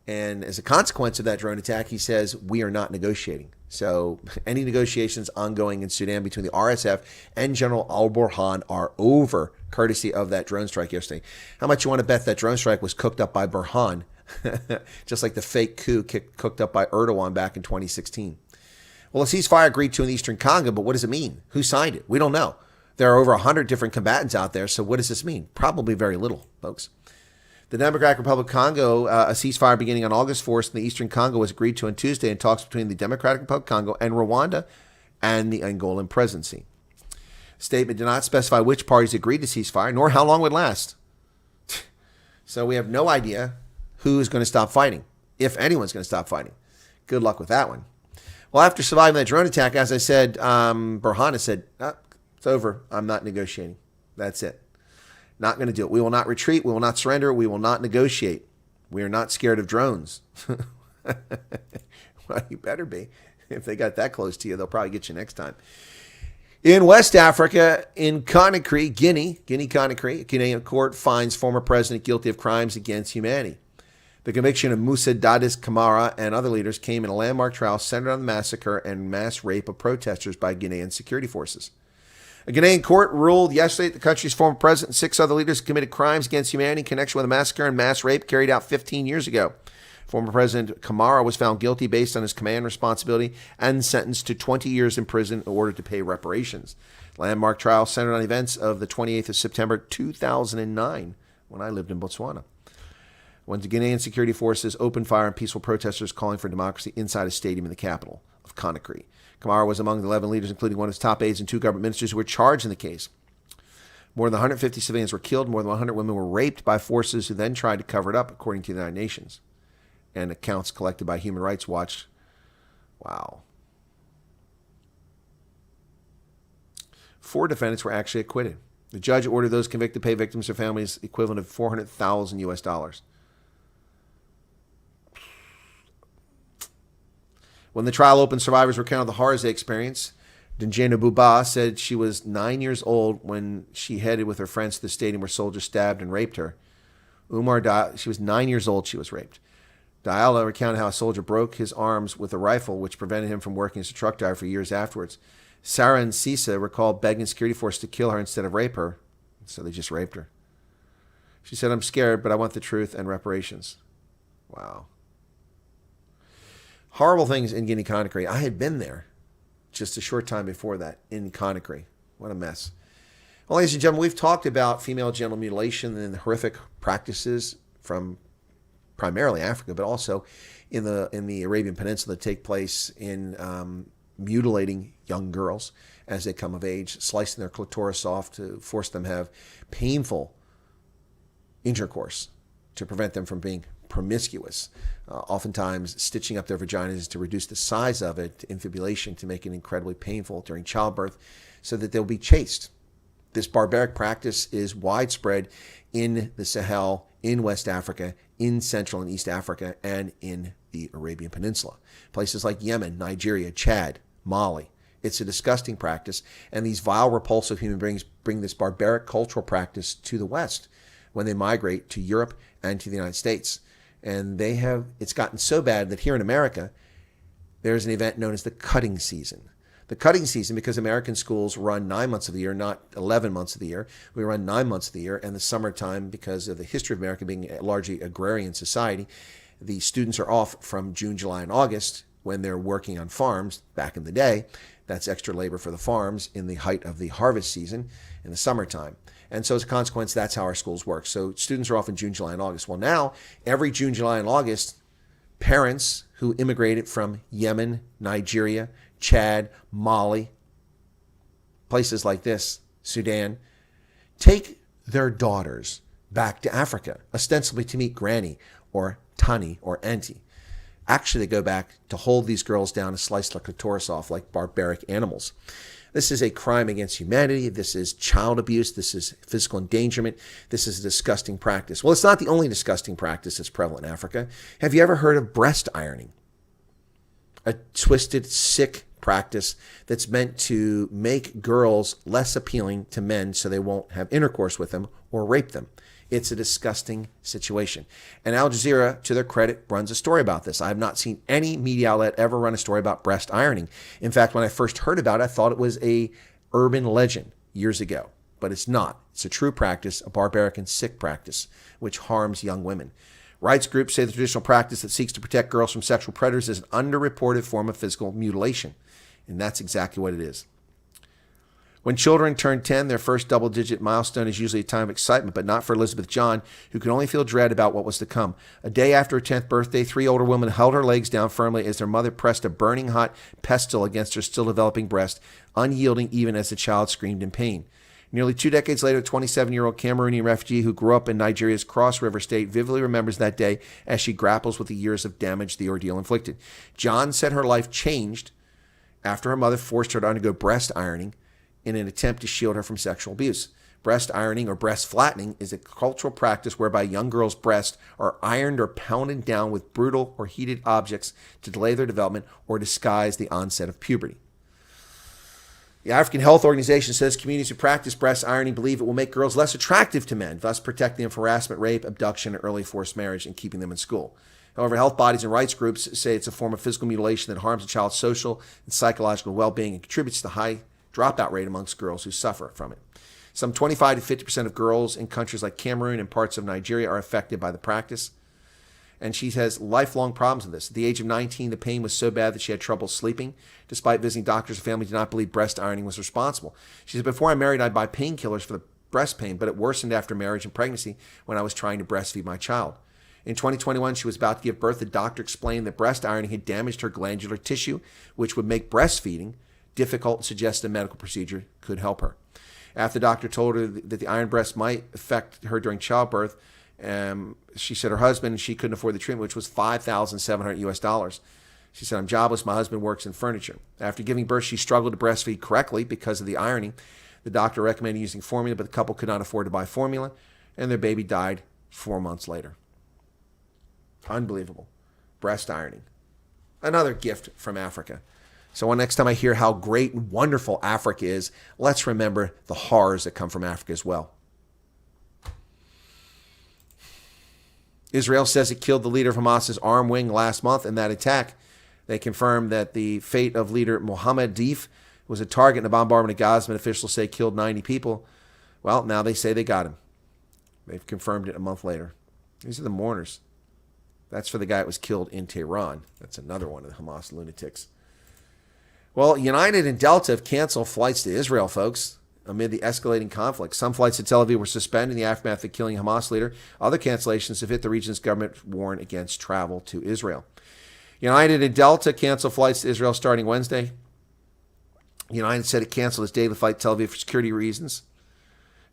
And as a consequence of that drone attack, he says, we are not negotiating. So any negotiations ongoing in Sudan between the RSF and General al-Burhan are over, courtesy of that drone strike yesterday. How much you want to bet that drone strike was cooked up by Burhan, just like the fake coup cooked up by Erdogan back in 2016? Well, a ceasefire agreed to in Eastern Congo, but what does it mean? Who signed it? We don't know. There are over 100 different combatants out there, so what does this mean? Probably very little, folks. The Democratic Republic of Congo, a ceasefire beginning on August 4th in the Eastern Congo was agreed to on Tuesday in talks between the Democratic Republic of Congo and Rwanda and the Angolan presidency. The statement did not specify which parties agreed to ceasefire, nor how long it would last. So we have no idea who is going to stop fighting, if anyone's going to stop fighting. Good luck with that one. Well, after surviving that drone attack, as I said, Burhan has said, it's over. I'm not negotiating. That's it. Not going to do it. We will not retreat. We will not surrender. We will not negotiate. We are not scared of drones. Well, you better be. If they got that close to you, they'll probably get you next time. In West Africa, in Conakry, Guinea-Conakry, a Guinean court finds former president guilty of crimes against humanity. The conviction of Moussa Dadis Camara and other leaders came in a landmark trial centered on the massacre and mass rape of protesters by Guinean security forces. A Guinean court ruled yesterday that the country's former president and 6 other leaders committed crimes against humanity in connection with a massacre and mass rape carried out 15 years ago. Former President Camara was found guilty based on his command responsibility and sentenced to 20 years in prison in order to pay reparations. The landmark trial centered on events of the 28th of September 2009, when I lived in Botswana, when the Guinean security forces opened fire on peaceful protesters calling for democracy inside a stadium in the capital of Conakry. Camara was among the 11 leaders, including one of his top aides and 2 government ministers who were charged in the case. More than 150 civilians were killed. More than 100 women were raped by forces who then tried to cover it up, according to the United Nations and accounts collected by Human Rights Watch. Wow. 4 defendants were actually acquitted. The judge ordered those convicted pay victims or families equivalent of $400,000 US. When the trial opened, survivors recounted the horrors they experienced. Djena Buba said she was 9 years old when she headed with her friends to the stadium where soldiers stabbed and raped her. She was 9 years old, she was raped. Diala recounted how a soldier broke his arms with a rifle, which prevented him from working as a truck driver for years afterwards. Sarah and Sisa recalled begging security force to kill her instead of rape her, so they just raped her. She said, I'm scared, but I want the truth and reparations. Wow. Horrible things in Guinea-Conakry. I had been there just a short time before that in Conakry. What a mess. Well, ladies and gentlemen, we've talked about female genital mutilation and the horrific practices from primarily Africa, but also in the Arabian Peninsula that take place in mutilating young girls as they come of age, slicing their clitoris off to force them to have painful intercourse to prevent them from being promiscuous. Oftentimes stitching up their vaginas to reduce the size of it, infibulation, to make it incredibly painful during childbirth so that they'll be chaste. This barbaric practice is widespread in the Sahel, in West Africa, in Central and East Africa, and in the Arabian Peninsula. Places like Yemen, Nigeria, Chad, Mali. It's a disgusting practice, and these vile, repulsive human beings bring this barbaric cultural practice to the West, when they migrate to Europe and to the United States. And it's gotten so bad that here in America, there's an event known as the cutting season. The cutting season, because American schools run 9 months of the year, not 11 months of the year. We run 9 months of the year, and the summertime, because of the history of America being a largely agrarian society, the students are off from June, July, and August when they're working on farms back in the day. That's extra labor for the farms in the height of the harvest season in the summertime. And so as a consequence, that's how our schools work. So students are off in June, July, and August. Well, now, every June, July, and August, parents who immigrated from Yemen, Nigeria, Chad, Mali, places like this, Sudan, take their daughters back to Africa, ostensibly to meet Granny or Tani or Auntie. Actually, they go back to hold these girls down and slice their clitoris off like barbaric animals. This is a crime against humanity. This is child abuse. This is physical endangerment. This is a disgusting practice. Well, it's not the only disgusting practice that's prevalent in Africa. Have you ever heard of breast ironing? A twisted, sick practice that's meant to make girls less appealing to men so they won't have intercourse with them or rape them. It's a disgusting situation. And Al Jazeera, to their credit, runs a story about this. I have not seen any media outlet ever run a story about breast ironing. In fact, when I first heard about it, I thought it was a urban legend years ago. But it's not. It's a true practice, a barbaric and sick practice, which harms young women. Rights groups say the traditional practice that seeks to protect girls from sexual predators is an underreported form of physical mutilation. And that's exactly what it is. When children turn 10, their first double-digit milestone is usually a time of excitement, but not for Elizabeth John, who could only feel dread about what was to come. A day after her 10th birthday, 3 older women held her legs down firmly as their mother pressed a burning hot pestle against her still-developing breast, unyielding even as the child screamed in pain. Nearly 2 decades later, a 27-year-old Cameroonian refugee who grew up in Nigeria's Cross River State vividly remembers that day as she grapples with the years of damage the ordeal inflicted. John said her life changed after her mother forced her to undergo breast ironing in an attempt to shield her from sexual abuse. Breast ironing or breast flattening is a cultural practice whereby young girls' breasts are ironed or pounded down with brutal or heated objects to delay their development or disguise the onset of puberty. The African Health Organization says communities who practice breast ironing believe it will make girls less attractive to men, thus protecting them from harassment, rape, abduction, and early forced marriage and keeping them in school. However, health bodies and rights groups say it's a form of physical mutilation that harms a child's social and psychological well-being and contributes to the high dropout rate amongst girls who suffer from it. Some 25 to 50% of girls in countries like Cameroon and parts of Nigeria are affected by the practice. And she has lifelong problems with this. At the age of 19, the pain was so bad that she had trouble sleeping. Despite visiting doctors, her family did not believe breast ironing was responsible. She said, before I married, I'd buy painkillers for the breast pain, but it worsened after marriage and pregnancy when I was trying to breastfeed my child. In 2021, she was about to give birth. The doctor explained that breast ironing had damaged her glandular tissue, which would make breastfeeding difficult and suggested a medical procedure could help her. After the doctor told her that the iron breast might affect her during childbirth, she said her husband, she couldn't afford the treatment, which was $5,700 US. She said, I'm jobless. My husband works in furniture. After giving birth, she struggled to breastfeed correctly because of the ironing. The doctor recommended using formula, but the couple could not afford to buy formula, and their baby died 4 months later. Unbelievable. Breast ironing. Another gift from Africa. So next time I hear how great and wonderful Africa is, let's remember the horrors that come from Africa as well. Israel says it killed the leader of Hamas's armed wing last month in that attack. They confirmed that the fate of leader Mohammed Deif was a target in a bombardment of Gaza, and officials say killed 90 people. Well, now they say they got him. They've confirmed it a month later. These are the mourners. That's for the guy that was killed in Tehran. That's another one of the Hamas lunatics. Well, United and Delta have canceled flights to Israel, folks, amid the escalating conflict. Some flights to Tel Aviv were suspended in the aftermath of killing Hamas leader. Other cancellations have hit the region's government warn against travel to Israel. United and Delta canceled flights to Israel starting Wednesday. United said it canceled its daily flight to Tel Aviv for security reasons.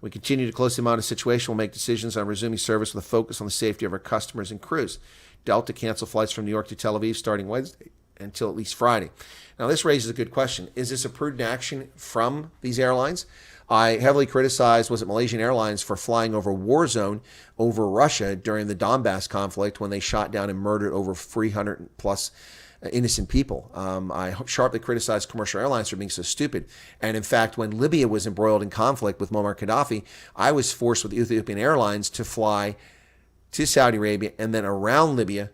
We continue to closely monitor the situation. We'll make decisions on resuming service with a focus on the safety of our customers and crews. Delta canceled flights from New York to Tel Aviv starting Wednesday until at least Friday. Now, this raises a good question. Is this a prudent action from these airlines? I heavily criticized, was it Malaysian Airlines, for flying over a war zone over Russia during the Donbass conflict when they shot down and murdered over 300 plus innocent people. I sharply criticized commercial airlines for being so stupid. And in fact, when Libya was embroiled in conflict with Muammar Gaddafi, I was forced with Ethiopian Airlines to fly to Saudi Arabia and then around Libya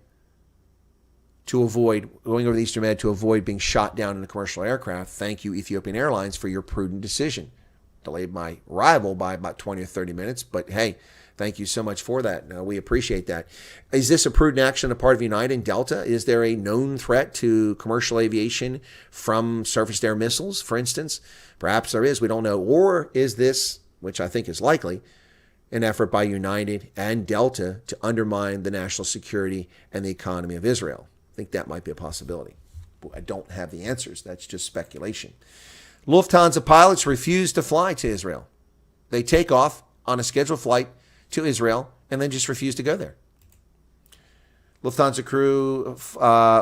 to avoid going over the Eastern Med, to avoid being shot down in a commercial aircraft. Thank you, Ethiopian Airlines, for your prudent decision. Delayed my arrival by about 20 or 30 minutes, but hey, thank you so much for that. We appreciate that. Is this a prudent action on the part of United and Delta? Is there a known threat to commercial aviation from surface-to-air missiles, for instance? Perhaps there is. We don't know. Or is this, which I think is likely, an effort by United and Delta to undermine the national security and the economy of Israel? I think that might be a possibility. I don't have the answers. That's just speculation. Lufthansa pilots refuse to fly to Israel. They take off on a scheduled flight to Israel and then just refuse to go there. Lufthansa crew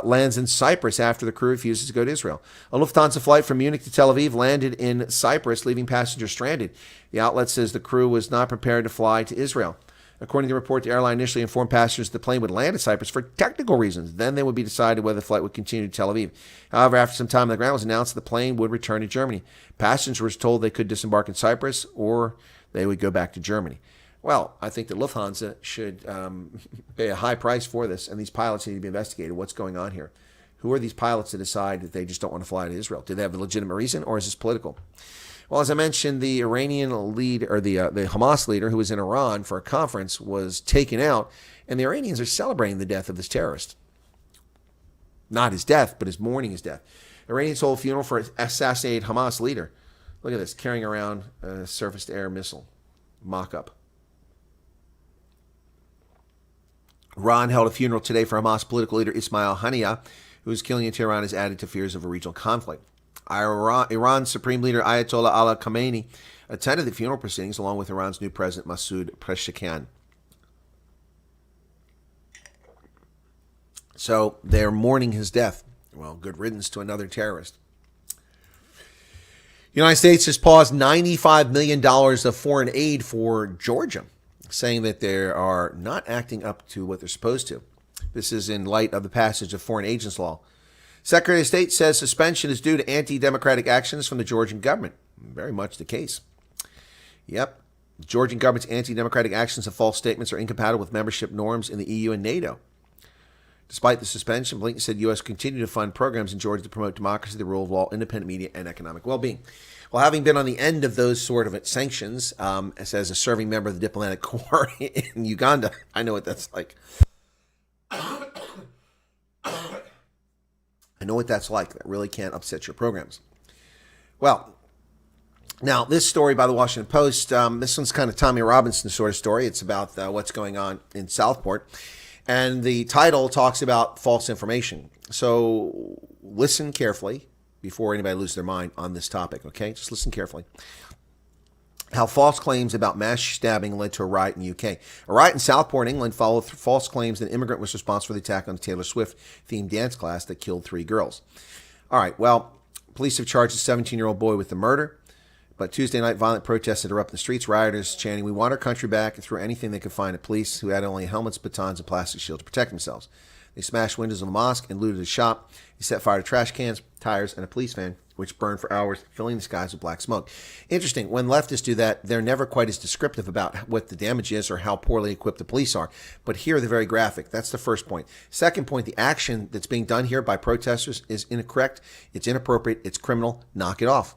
lands in Cyprus after the crew refuses to go to Israel. A Lufthansa flight from Munich to Tel Aviv landed in Cyprus, leaving passengers stranded. The outlet says the crew was not prepared to fly to Israel. According to the report, the airline initially informed passengers the plane would land in Cyprus for technical reasons. Then they would be decided whether the flight would continue to Tel Aviv. However, after some time on the ground, it was announced that the plane would return to Germany. Passengers were told they could disembark in Cyprus or they would go back to Germany. Well, I think that Lufthansa should pay a high price for this, and these pilots need to be investigated. What's going on here? Who are these pilots to decide that they just don't want to fly to Israel? Do they have a legitimate reason, or is this political? Well, as I mentioned, the Iranian lead, or the Hamas leader who was in Iran for a conference, was taken out, and the Iranians are celebrating the death of this terrorist. Not his death, but his mourning his death. Iranians hold a funeral for assassinated Hamas leader. Look at this, carrying around a surface-to-air missile mock-up. Iran held a funeral today for Hamas political leader Ismail Haniyeh, whose killing in Tehran has added to fears of a regional conflict. Iran's Supreme Leader Ayatollah Ali Khamenei attended the funeral proceedings along with Iran's new president Masoud Pezeshkian. So they're mourning his death. Well, good riddance to another terrorist. The United States has paused $95 million of foreign aid for Georgia, saying that they are not acting up to what they're supposed to. This is in light of the passage of Foreign Agents Law. Secretary of State says suspension is due to anti-democratic actions from the Georgian government. Very much the case. Yep. The Georgian government's anti-democratic actions and false statements are incompatible with membership norms in the EU and NATO. Despite the suspension, Blinken said U.S. continue to fund programs in Georgia to promote democracy, the rule of law, independent media, and economic well-being. Well, having been on the end of those sort of sanctions, as a serving member of the diplomatic corps in Uganda, I know what that's like. I know what that's like. That really can't upset your programs. Well, now this story by the Washington Post, this one's kind of Tommy Robinson sort of story. It's about what's going on in Southport. And the title talks about false information. So listen carefully before anybody loses their mind on this topic, okay? Just listen carefully. How false claims about mass stabbing led to a riot in the UK. A riot in Southport, England, followed false claims that an immigrant was responsible for the attack on the Taylor Swift-themed dance class that killed 3 girls. All right, well, police have charged a 17-year-old boy with the murder. But Tuesday night, violent protests erupted in the streets, rioters chanting, "We want our country back," and threw anything they could find at police, who had only helmets, batons, and plastic shields to protect themselves. They smashed windows of a mosque and looted a shop. They set fire to trash cans, tires, and a police van, which burned for hours, filling the skies with black smoke. Interesting, when leftists do that, they're never quite as descriptive about what the damage is or how poorly equipped the police are. But here, they're very graphic. That's the first point. Second point, the action that's being done here by protesters is incorrect, it's inappropriate, it's criminal. Knock it off.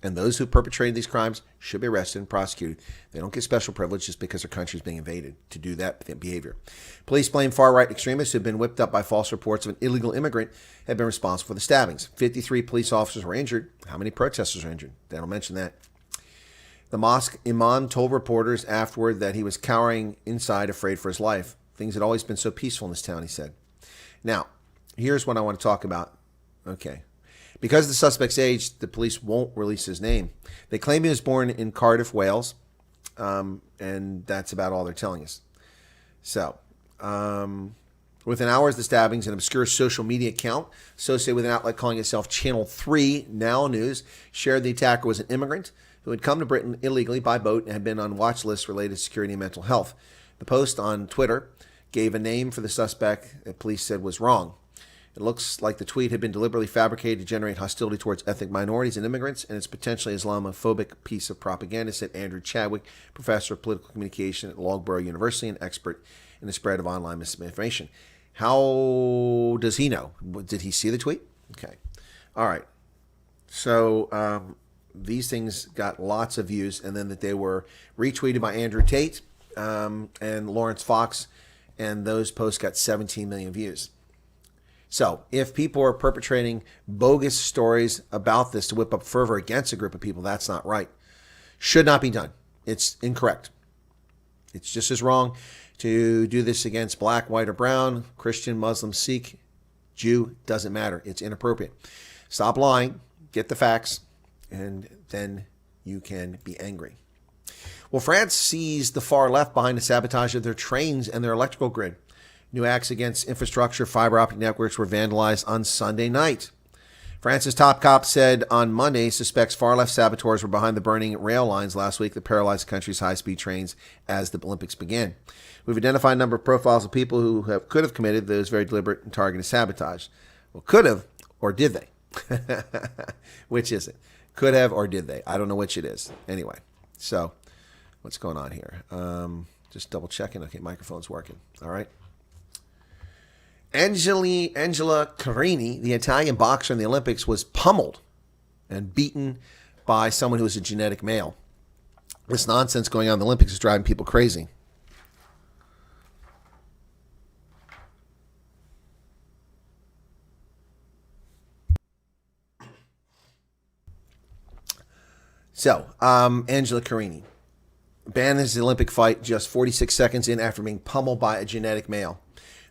And those who perpetrated these crimes should be arrested and prosecuted. They don't get special privilege just because their country is being invaded to do that behavior. Police blame far-right extremists who have been whipped up by false reports of an illegal immigrant had been responsible for the stabbings. 53 police officers were injured. How many protesters were injured? They don't mention that. The mosque imam told reporters afterward that he was cowering inside, afraid for his life. Things had always been so peaceful in this town, he said. Now, here's what I want to talk about. Okay. Because of the suspect's age, the police won't release his name. They claim he was born in Cardiff, Wales, and that's about all they're telling us. So, within hours of the stabbings, an obscure social media account associated with an outlet calling itself Channel 3 Now News shared the attacker was an immigrant who had come to Britain illegally by boat and had been on watch lists related to security and mental health. The post on Twitter gave a name for the suspect that police said was wrong. It looks like the tweet had been deliberately fabricated to generate hostility towards ethnic minorities and immigrants, and it's potentially Islamophobic piece of propaganda, said Andrew Chadwick, professor of political communication at Loughborough University and expert in the spread of online misinformation. How does he know? Did he see the tweet? Okay. All right. So these things got lots of views, and then that they were retweeted by Andrew Tate and Lawrence Fox, and those posts got 17 million views. So if people are perpetrating bogus stories about this to whip up fervor against a group of people, that's not right. Should not be done. It's incorrect. It's just as wrong to do this against black, white, or brown, Christian, Muslim, Sikh, Jew, doesn't matter. It's inappropriate. Stop lying, get the facts, and then you can be angry. Well, France sees the far left behind the sabotage of their trains and their electrical grid. New acts against infrastructure, fiber optic networks were vandalized on Sunday night. France's top cop said on Monday suspects far-left saboteurs were behind the burning rail lines last week that paralyzed the country's high-speed trains as the Olympics began. We've identified a number of profiles of people who could have committed those very deliberate and targeted sabotage. Well, could have, or did they? Which is it? Could have, or did they? I don't know which it is. Anyway, so what's going on here? Just double checking. Okay, microphone's working. All right. Angela Carini, the Italian boxer in the Olympics, was pummeled and beaten by someone who was a genetic male. This nonsense going on in the Olympics is driving people crazy. So, Angela Carini abandons the Olympic fight just 46 seconds in after being pummeled by a genetic male.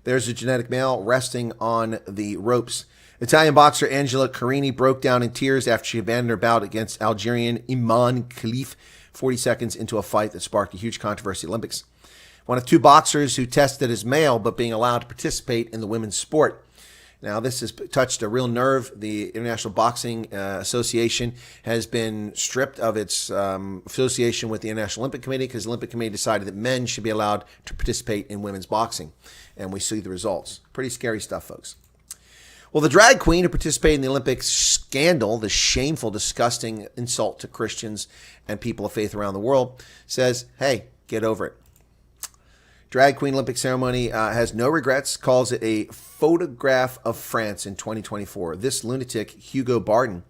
There's a genetic male resting on the ropes. Italian boxer Angela Carini broke down in tears after she abandoned her bout against Algerian Iman Khalif 40 seconds into a fight that sparked a huge controversy at the Olympics. One of two boxers who tested as male but being allowed to participate in the women's sport. Now, this has touched a real nerve. The International Boxing Association has been stripped of its association with the International Olympic Committee because the Olympic Committee decided that men should be allowed to participate in women's boxing. And we see the results. Pretty scary stuff, folks. Well, the drag queen who participated in the Olympic scandal, the shameful, disgusting insult to Christians and people of faith around the world, says, hey, get over it. Drag queen Olympic ceremony has no regrets, calls it a photograph of France in 2024. This lunatic, Hugo Barden.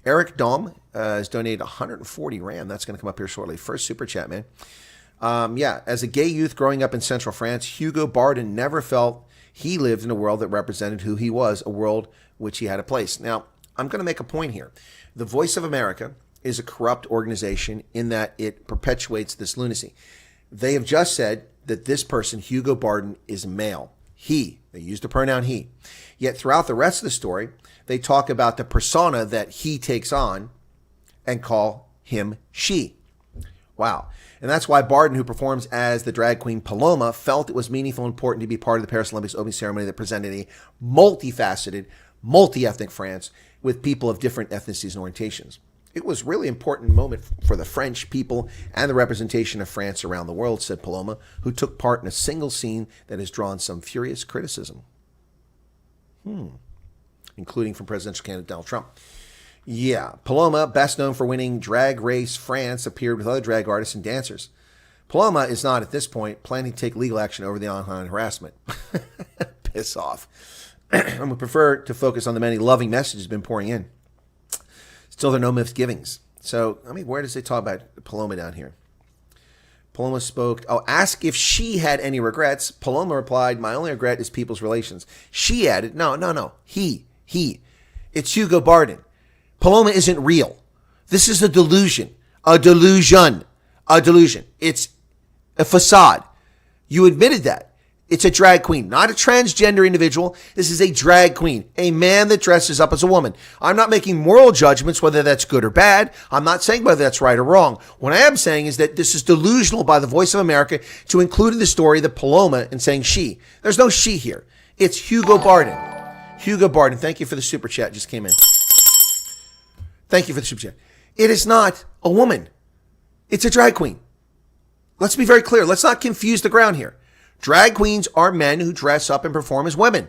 Eric Dom has donated 140 Rand. That's going to come up here shortly. First super chat, man. As a gay youth growing up in central France, Hugo Barden never felt he lived in a world that represented who he was, a world which he had a place. Now, I'm going to make a point here. The Voice of America is a corrupt organization in that it perpetuates this lunacy. They have just said that this person, Hugo Barden, is male. He. They use the pronoun he. Yet throughout the rest of the story, they talk about the persona that he takes on and call him she. Wow. And that's why Barden, who performs as the drag queen Paloma, felt it was meaningful and important to be part of the Paris Olympics opening ceremony that presented a multifaceted, multi-ethnic France with people of different ethnicities and orientations. It was a really important moment for the French people and the representation of France around the world, said Paloma, who took part in a single scene that has drawn some furious criticism, including from presidential candidate Donald Trump. Yeah, Paloma, best known for winning Drag Race France, appeared with other drag artists and dancers. Paloma is not, at this point, planning to take legal action over the online harassment. Piss off. I would prefer to focus on the many loving messages been pouring in. Still, there are no misgivings. So, where does it talk about Paloma down here? Paloma spoke, ask if she had any regrets. Paloma replied, my only regret is people's relations. She added, no, he. It's Hugo Barden. Paloma isn't real. This is a delusion. A delusion. It's a facade. You admitted that. It's a drag queen, not a transgender individual. This is a drag queen, a man that dresses up as a woman. I'm not making moral judgments whether that's good or bad. I'm not saying whether that's right or wrong. What I am saying is that this is delusional by the Voice of America to include in the story the Paloma and saying she. There's no she here. It's Hugo Barden. Hugo Barden, thank you for the super chat. Just came in. Thank you for the super chat. It is not a woman. It's a drag queen. Let's be very clear. Let's not confuse the ground here. Drag queens are men who dress up and perform as women.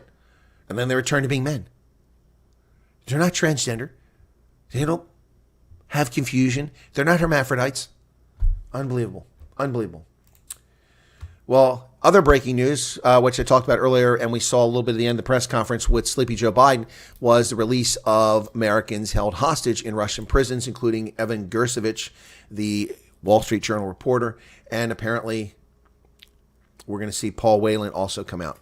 and then they return to being men. They're not transgender. They don't have confusion. They're not hermaphrodites. Unbelievable. Unbelievable. Well, other breaking news, which I talked about earlier, and we saw a little bit at the end of the press conference with Sleepy Joe Biden, was the release of Americans held hostage in Russian prisons, including Evan Gersovich, the Wall Street Journal reporter, and apparently we're going to see Paul Whelan also come out.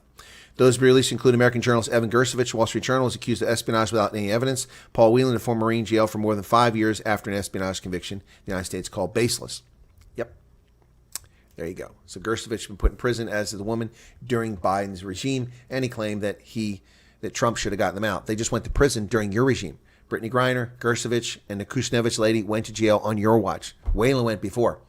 Those released include American journalist Evan Gersovich. Wall Street Journal is accused of espionage without any evidence. Paul Whelan, a former Marine, jailed for more than 5 years after an espionage conviction the United States called baseless. Yep. There you go. So Gersovich has been put in prison, as the woman, during Biden's regime, and he claimed that Trump should have gotten them out. They just went to prison during your regime. Brittany Griner, Gersovich, and the Kucinich lady went to jail on your watch. Whelan went before.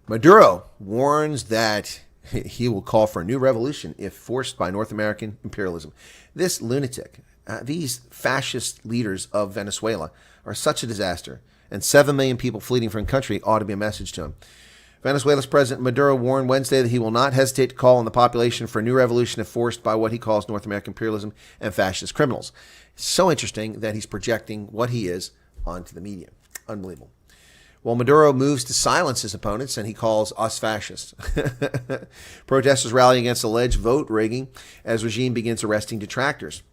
Maduro warns that he will call for a new revolution if forced by North American imperialism. This lunatic, these fascist leaders of Venezuela are such a disaster, and 7 million people fleeing from the country ought to be a message to him. Venezuela's President Maduro warned Wednesday that he will not hesitate to call on the population for a new revolution if forced by what he calls North American imperialism and fascist criminals. It's so interesting that he's projecting what he is onto the media. Unbelievable. Well, Maduro moves to silence his opponents, and he calls us fascists. Protesters rally against alleged vote rigging as regime begins arresting detractors.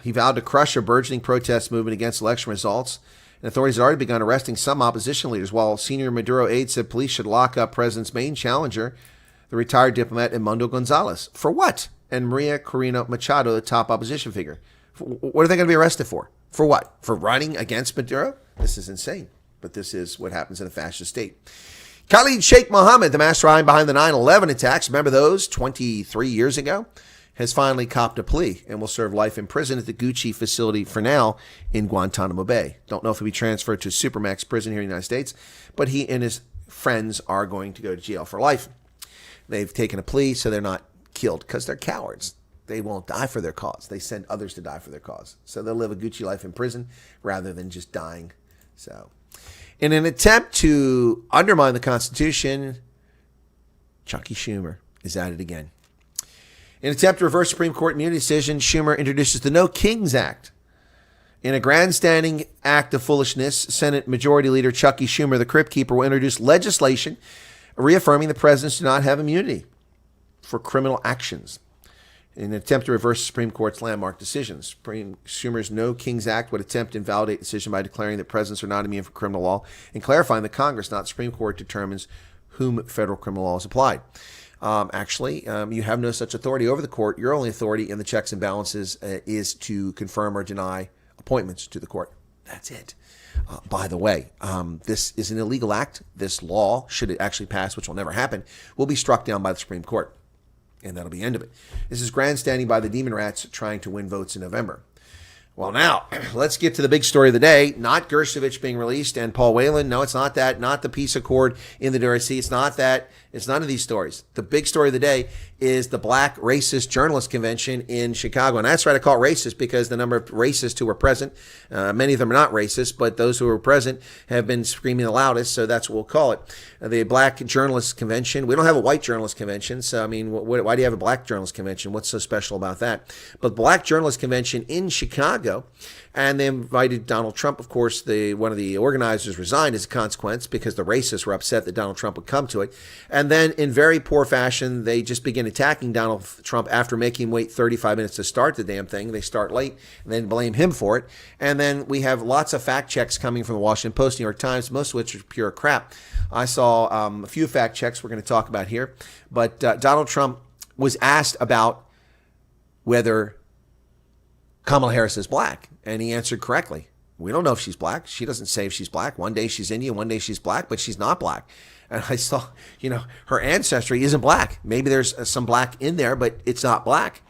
He vowed to crush a burgeoning protest movement against election results, and authorities had already begun arresting some opposition leaders, while senior Maduro aides said police should lock up president's main challenger, the retired diplomat Edmundo Gonzalez. For what? And Maria Corina Machado, the top opposition figure. What are they going to be arrested for? For what? For running against Maduro? This is insane, but this is what happens in a fascist state. Khalid Sheikh Mohammed, the mastermind behind the 9/11 attacks, remember those 23 years ago, has finally copped a plea and will serve life in prison at the Gucci facility for now in Guantanamo Bay. Don't know if he'll be transferred to Supermax prison here in the United States, but he and his friends are going to go to jail for life. They've taken a plea, so they're not killed because they're cowards. They won't die for their cause. They send others to die for their cause. So they'll live a Gucci life in prison rather than just dying. So, in an attempt to undermine the Constitution, Chucky Schumer is at it again. In an attempt to reverse Supreme Court immunity decision, Schumer introduces the No Kings Act. In a grandstanding act of foolishness, Senate Majority Leader Chucky Schumer, the Crypt Keeper, will introduce legislation reaffirming the presidents do not have immunity for criminal actions. In an attempt to reverse the Supreme Court's landmark decisions, Schumer's No Kings Act would attempt to invalidate the decision by declaring that presidents are not immune from criminal law and clarifying that Congress, not the Supreme Court, determines whom federal criminal law is applied. You have no such authority over the court. Your only authority in the checks and balances is to confirm or deny appointments to the court. That's it. By the way, this is an illegal act. This law, should it actually pass, which will never happen, will be struck down by the Supreme Court. And that'll be the end of it. This is grandstanding by the Demon Rats trying to win votes in November. Well, now, let's get to the big story of the day. Not Gersovich being released and Paul Whelan. No, it's not that. Not the peace accord in the DRC. It's not that. It's none of these stories. The big story of the day is the Black Racist Journalist Convention in Chicago. And that's right, I call it racist because the number of racists who were present, many of them are not racist, but those who were present have been screaming the loudest, so that's what we'll call it. The Black Journalist Convention. We don't have a white journalist convention, so I mean, why do you have a Black Journalist Convention? What's so special about that? But Black Journalist Convention in Chicago, and they invited Donald Trump. Of course, one of the organizers resigned as a consequence because the racists were upset that Donald Trump would come to it. And then in very poor fashion, they just begin attacking Donald Trump after making him wait 35 minutes to start the damn thing. They start late and then blame him for it. And then we have lots of fact checks coming from the Washington Post, New York Times, most of which are pure crap. I saw a few fact checks we're going to talk about here. But Donald Trump was asked about whether Kamala Harris is black, and he answered correctly. We don't know if she's black. She doesn't say if she's black. One day she's Indian, one day she's black, but she's not black. And I saw, her ancestry isn't black. Maybe there's some black in there, but it's not black.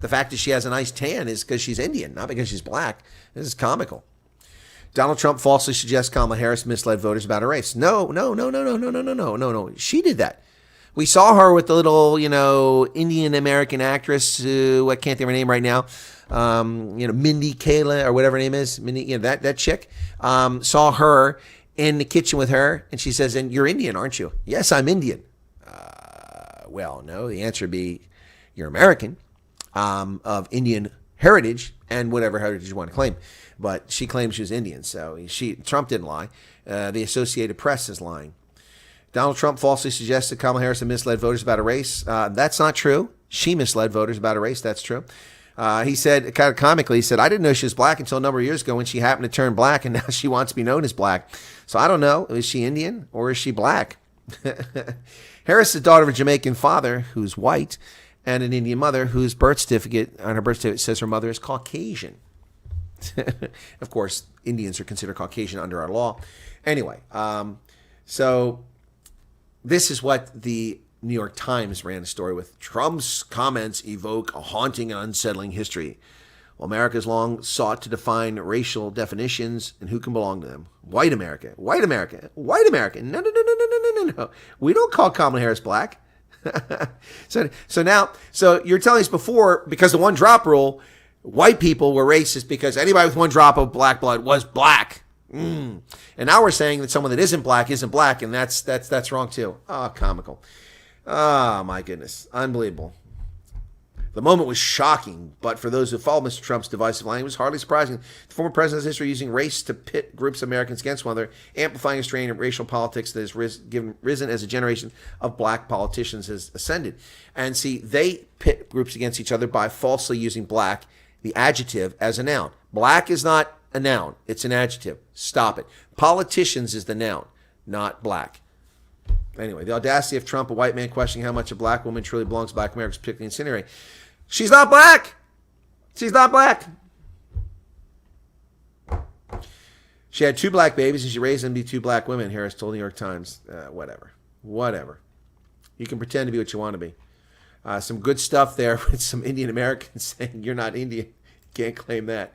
The fact that she has a nice tan is because she's Indian, not because she's black. This is comical. Donald Trump falsely suggests Kamala Harris misled voters about her race. No. She did that. We saw her with the little, Indian American actress who I can't think of her name right now. Mindy Kayla or whatever her name is. Mindy, that chick. Saw her in the kitchen with her, and she says, "And you're Indian, aren't you?" "Yes, I'm Indian." Well, no. The answer would be, "You're American." of Indian heritage and whatever heritage you want to claim. But she claims she was Indian, so Trump didn't lie. The Associated Press is lying. Donald Trump falsely suggested Kamala Harris had misled voters about a race. That's not true. She misled voters about a race. That's true. He said, kind of comically, he said, I didn't know she was black until a number of years ago when she happened to turn black, and now she wants to be known as black. So I don't know. Is she Indian or is she black? Harris is the daughter of a Jamaican father who's white and an Indian mother whose birth certificate says her mother is Caucasian. Of course, Indians are considered Caucasian under our law. Anyway, so this is what the New York Times ran a story with. Trump's comments evoke a haunting and unsettling history. Well, America's long sought to define racial definitions and who can belong to them. White America, white America, white America. No. We don't call Kamala Harris black. So you're telling us before, because the one drop rule, white people were racist because anybody with one drop of black blood was black. And now we're saying that someone that isn't black, and that's wrong too. Oh, comical. Oh, my goodness. Unbelievable. The moment was shocking, but for those who follow Mr. Trump's divisive line, it was hardly surprising. The former president's history using race to pit groups of Americans against one another, amplifying a strain of racial politics that has risen as a generation of black politicians has ascended. And see, they pit groups against each other by falsely using black, the adjective, as a noun. Black is not a noun. It's an adjective. Stop it. Politicians is the noun, not black. Anyway, the audacity of Trump, a white man questioning how much a black woman truly belongs to black Americans, particularly incendiary. She's not black. She's not black. She had 2 black babies and she raised them to be 2 black women, Harris told the New York Times. Whatever. You can pretend to be what you want to be. Some good stuff there with some Indian Americans saying you're not Indian. Can't claim that.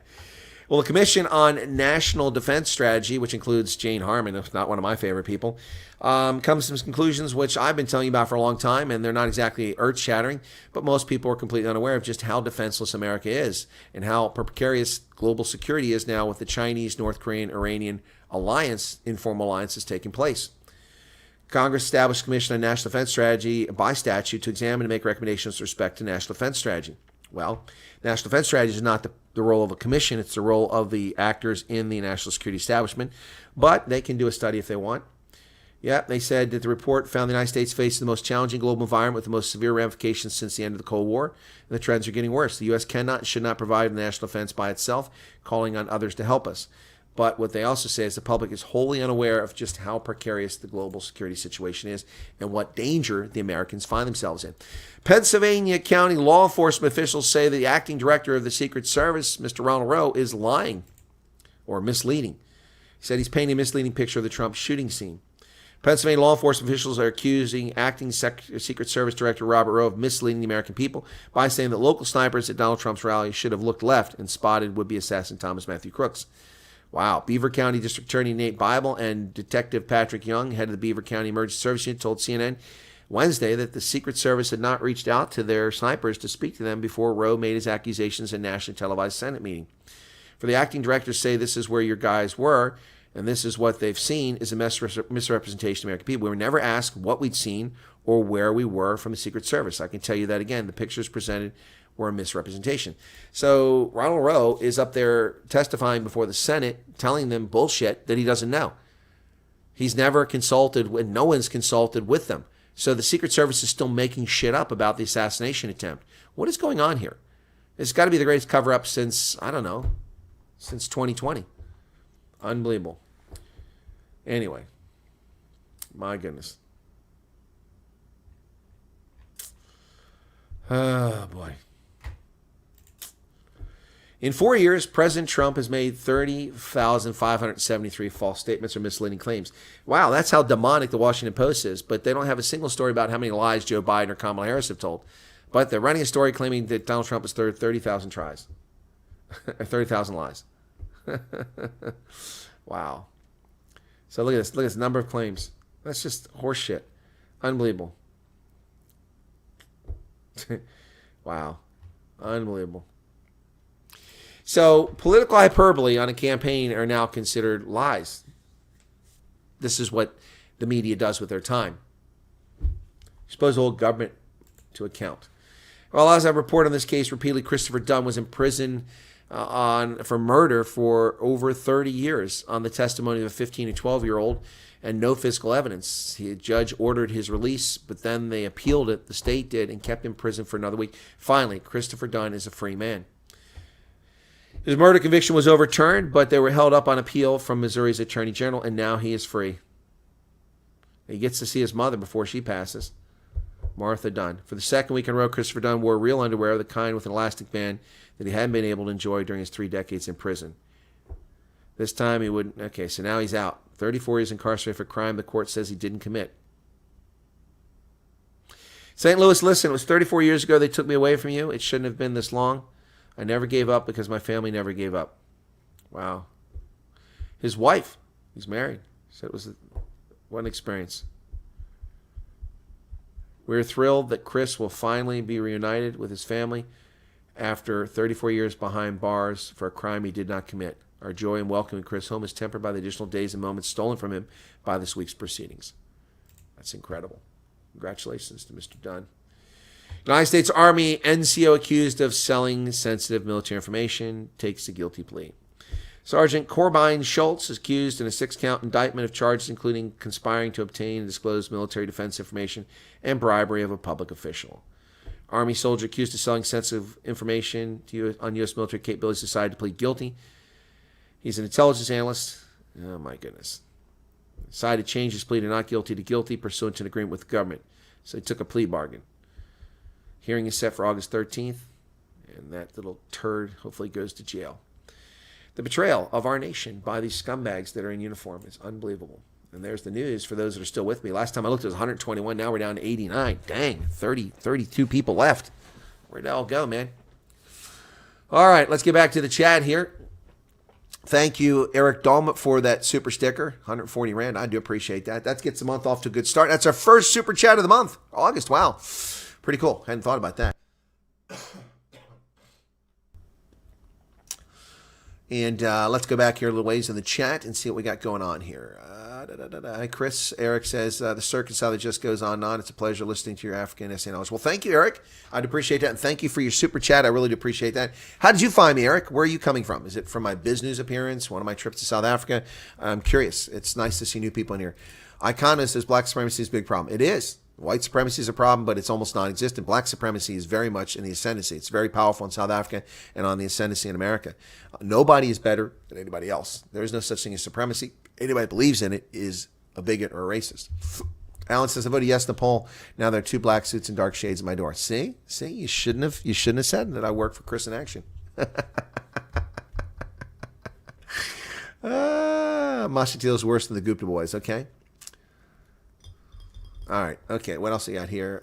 Well, the Commission on National Defense Strategy, which includes Jane Harman, if not one of my favorite people, comes to some conclusions which I've been telling you about for a long time, and they're not exactly earth-shattering, but most people are completely unaware of just how defenseless America is and how precarious global security is now with the Chinese, North Korean, Iranian alliance, informal alliances taking place. Congress established a Commission on National Defense Strategy by statute to examine and make recommendations with respect to national defense strategy. Well, national defense strategy is not the role of a commission. It's the role of the actors in the national security establishment. But they can do a study if they want. Yeah, they said that the report found the United States faces the most challenging global environment with the most severe ramifications since the end of the Cold War. And the trends are getting worse. The U.S. cannot and should not provide the national defense by itself, calling on others to help us. But what they also say is the public is wholly unaware of just how precarious the global security situation is and what danger the Americans find themselves in. Pennsylvania County law enforcement officials say the acting director of the Secret Service, Mr. Ronald Rowe, is lying or misleading. He said he's painting a misleading picture of the Trump shooting scene. Pennsylvania law enforcement officials are accusing acting Secret Service Director Robert Rowe of misleading the American people by saying that local snipers at Donald Trump's rally should have looked left and spotted would-be assassin Thomas Matthew Crooks. Wow. Beaver County District Attorney Nate Bible and Detective Patrick Young, head of the Beaver County Emergency Service Unit, told CNN Wednesday that the Secret Service had not reached out to their snipers to speak to them before Rowe made his accusations in a nationally televised Senate meeting. For the acting director to say this is where your guys were and this is what they've seen is a misrepresentation of American people. We were never asked what we'd seen or where we were from the Secret Service. I can tell you that again. The pictures presented were a misrepresentation. So Ronald Rowe is up there testifying before the Senate, telling them bullshit that he doesn't know. He's never consulted, and no one's consulted with them. So the Secret Service is still making shit up about the assassination attempt. What is going on here? It's got to be the greatest cover-up since, I don't know, since 2020. Unbelievable. Anyway, my goodness. Oh, boy. In 4 years, President Trump has made 30,573 false statements or misleading claims. Wow, that's how demonic the Washington Post is. But they don't have a single story about how many lies Joe Biden or Kamala Harris have told. But they're running a story claiming that Donald Trump has 30,000 tries. 30,000 lies. Wow. So look at this. Look at this number of claims. That's just horse shit. Unbelievable. Wow. Unbelievable. So political hyperbole on a campaign are now considered lies. This is what the media does with their time. You're supposed to hold government to account. Well, as I report on this case repeatedly, Christopher Dunn was in prison for murder for over 30 years on the testimony of a 15 and 12-year-old and no physical evidence. The judge ordered his release, but then they appealed it, the state did, and kept him in prison for another week. Finally, Christopher Dunn is a free man. His murder conviction was overturned, but they were held up on appeal from Missouri's Attorney General, and now he is free. He gets to see his mother before she passes, Martha Dunn. For the second week in a row, Christopher Dunn wore real underwear, the kind with an elastic band that he hadn't been able to enjoy during his 3 decades in prison. This time he wouldn't. Okay, so now he's out. 34 years incarcerated for a crime the court says he didn't commit. St. Louis, listen, it was 34 years ago they took me away from you. It shouldn't have been this long. I never gave up because my family never gave up. Wow. His wife, he's married, said it was what an experience. We're thrilled that Chris will finally be reunited with his family after 34 years behind bars for a crime he did not commit. Our joy in welcoming Chris home is tempered by the additional days and moments stolen from him by this week's proceedings. That's incredible. Congratulations to Mr. Dunn. United States Army NCO accused of selling sensitive military information takes a guilty plea. Sergeant Corbijn Schultz is accused in a 6-count indictment of charges including conspiring to obtain and disclose military defense information and bribery of a public official. Army soldier accused of selling sensitive information on U.S. military capabilities decided to plead guilty. He's an intelligence analyst. Oh, my goodness. Decided to change his plea to not guilty to guilty pursuant to an agreement with the government. So he took a plea bargain. Hearing is set for August 13th, and that little turd hopefully goes to jail. The betrayal of our nation by these scumbags that are in uniform is unbelievable. And there's the news for those that are still with me. Last time I looked, it was 121. Now we're down to 89. Dang, 32 people left. Where'd they all go, man? All right, let's get back to the chat here. Thank you, Eric Dalmut, for that super sticker, 140 Rand. I do appreciate that. That gets the month off to a good start. That's our first super chat of the month, August. Wow. Pretty cool. Hadn't thought about that. And let's go back here a little ways in the chat and see what we got going on here. Hi, Chris. Eric says, the circus how that just goes on and on. It's a pleasure listening to your African essay knowledge. Well, thank you, Eric. I'd appreciate that. And thank you for your super chat. I really do appreciate that. How did you find me, Eric? Where are you coming from? Is it from my biz news appearance, one of my trips to South Africa? I'm curious. It's nice to see new people in here. Iconist says black supremacy is a big problem. It is. White supremacy is a problem, but it's almost non-existent. Black supremacy is very much in the ascendancy. It's very powerful in South Africa and on the ascendancy in America. Nobody is better than anybody else. There is no such thing as supremacy. Anybody that believes in it is a bigot or a racist. Alan says, I voted yes in the poll. Now there are 2 black suits and dark shades at my door. See, you shouldn't have said that I work for Chris in Action. Mashatil is worse than the Gupta boys. Okay. All right. Okay. What else we got here?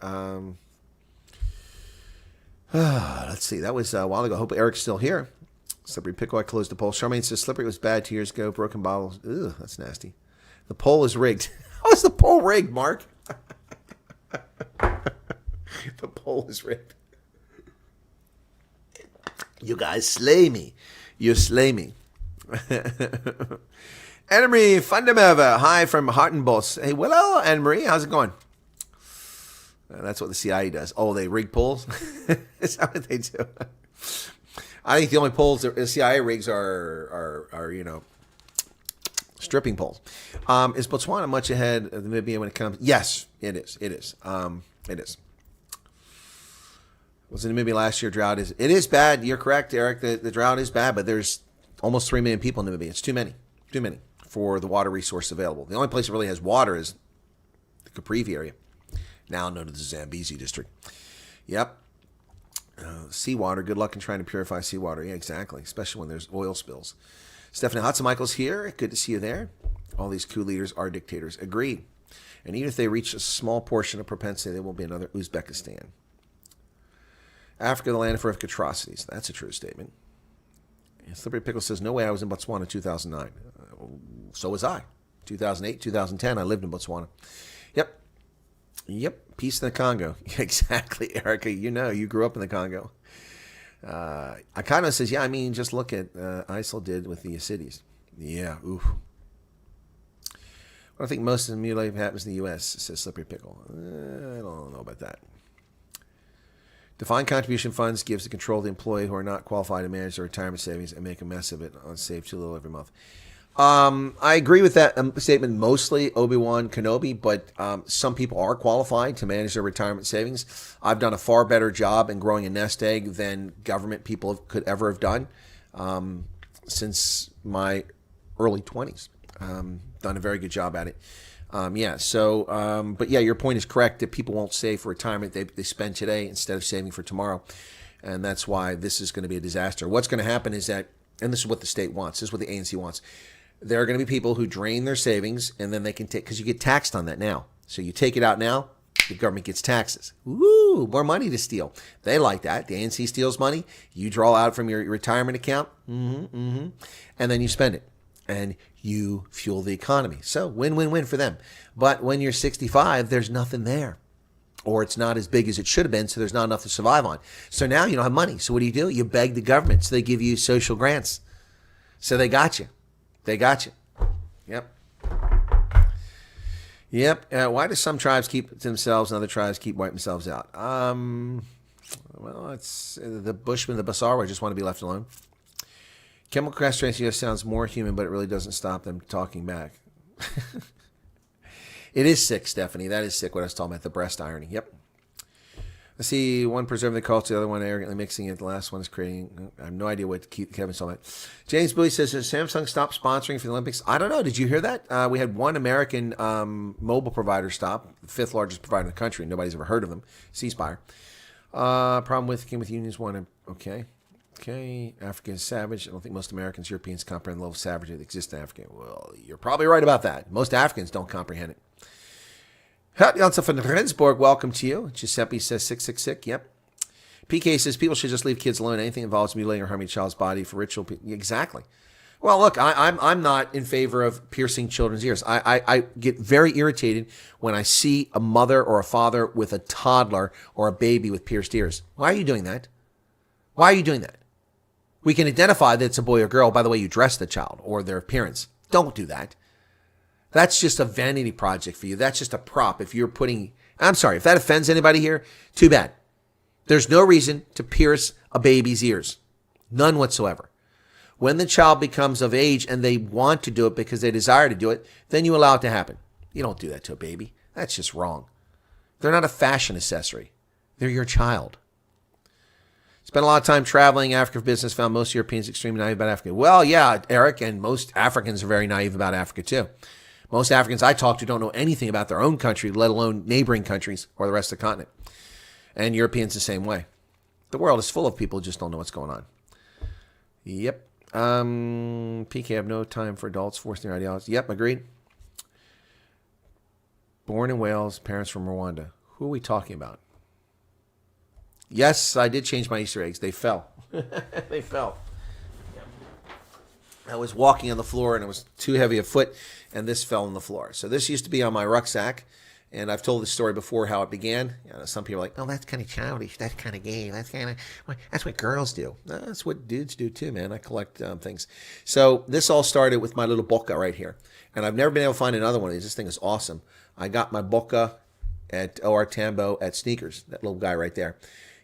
Let's see. That was a while ago. Hope Eric's still here. Slippery Pickle. I closed the poll. Charmaine says Slippery was bad 2 years ago. Broken bottles. Ugh, that's nasty. The poll is rigged. How is the poll rigged, Mark? The poll is rigged. You guys slay me. You slay me. Anne-Marie Fundameva, hi from Hartenbos. Hey, hello, Anne-Marie. How's it going? That's what the CIA does. Oh, they rig polls? Is that what they do? I think the only polls the CIA rigs are stripping polls. Is Botswana much ahead of Namibia when it comes? Yes, it is. It is. It is. Was in Namibia last year? Drought is. It is bad. You're correct, Eric. The drought is bad, but there's almost 3 million people in Namibia. It's too many. Too many for the water resource available. The only place that really has water is the Caprivi area, now known as the Zambezi district. Yep. Seawater. Good luck in trying to purify seawater. Yeah, exactly. Especially when there's oil spills. Stephanie Hatzemichael's here. Good to see you there. All these coup leaders are dictators. Agreed. And even if they reach a small portion of propensity, there won't be another Uzbekistan. Africa, the land of horrific atrocities. That's a true statement. Slippery Pickle says, no way I was in Botswana in 2009. So was I. 2008, 2010, I lived in Botswana. Yep. Peace in the Congo. Exactly, Erica. You grew up in the Congo. Akano says, yeah, I mean, just look at ISIL did with the Yazidis. Yeah, oof. Well, I think most of the mutilation happens in the U.S., says Slippery Pickle. I don't know about that. Defined contribution funds gives the control to the employee who are not qualified to manage their retirement savings and make a mess of it on save too little every month. I agree with that statement mostly, Obi-Wan Kenobi, but some people are qualified to manage their retirement savings. I've done a far better job in growing a nest egg than government people could ever have done since my early 20s. Done a very good job at it. But yeah, your point is correct that people won't save for retirement. They spend today instead of saving for tomorrow. And that's why this is going to be a disaster. What's going to happen is that, and this is what the state wants, this is what the ANC wants. There are going to be people who drain their savings and then they can take, because you get taxed on that now. So you take it out now, the government gets taxes. Woo, more money to steal. They like that. The ANC steals money. You draw out from your retirement account, and then you spend it. And you fuel the economy. So win-win-win for them. But when you're 65, there's nothing there. Or it's not as big as it should have been, so there's not enough to survive on. So now you don't have money. So what do? You beg the government. So they give you social grants. So they got you. They got you. Yep. Why do some tribes keep to themselves and other tribes keep wiping themselves out? Well, it's the Bushmen, the Basarwa just want to be left alone. Chemical castration sounds more human, but it really doesn't stop them talking back. It is sick, Stephanie. That is sick, what I was talking about, the breast irony. Yep. Let's see, one preserving the culture, the other one arrogantly mixing it. The last one is creating, I have no idea what Kevin's talking about. James Bowie says, has Samsung stopped sponsoring for the Olympics? I don't know. Did you hear that? We had one American mobile provider stop, the 5th largest provider in the country. Nobody's ever heard of them. C-Spire. Problem with unions one. Okay, Africa is savage. I don't think most Americans, Europeans comprehend the level of savagery that exists in Africa. Well, you're probably right about that. Most Africans don't comprehend it. Janssen from Rendsburg, welcome to you. Giuseppe says 666. Yep. PK says people should just leave kids alone. Anything involves mutilating or harming a child's body for ritual. Exactly. Well, look, I'm not in favor of piercing children's ears. I get very irritated when I see a mother or a father with a toddler or a baby with pierced ears. Why are you doing that? Why are you doing that? We can identify that it's a boy or girl by the way you dress the child or their appearance. Don't do that. That's just a vanity project for you. That's just a prop. If you're putting, I'm sorry, if that offends anybody here, too bad. There's no reason to pierce a baby's ears. None whatsoever. When the child becomes of age and they want to do it because they desire to do it, then you allow it to happen. You don't do that to a baby. That's just wrong. They're not a fashion accessory. They're your child. Spent a lot of time traveling Africa for business, found most Europeans extremely naive about Africa. Well, yeah, Eric, and most Africans are very naive about Africa too. Most Africans I talk to don't know anything about their own country, let alone neighboring countries or the rest of the continent. And Europeans the same way. The world is full of people who just don't know what's going on. Yep. PK, I have no time for adults forcing their ideology. Yep, agreed. Born in Wales, parents from Rwanda. Who are we talking about? Yes, I did change my Easter eggs. They fell. They fell. I was walking on the floor and it was too heavy a foot, and this fell on the floor. So this used to be on my rucksack, and I've told this story before how it began. Some people are like, "Oh, that's kind of childish. That's kind of gay. That's what girls do." No, that's what dudes do too, man. I collect things. So this all started with my little boca right here, and I've never been able to find another one of these. This thing is awesome. I got my boca at O.R. Tambo at Sneakers, that little guy right there.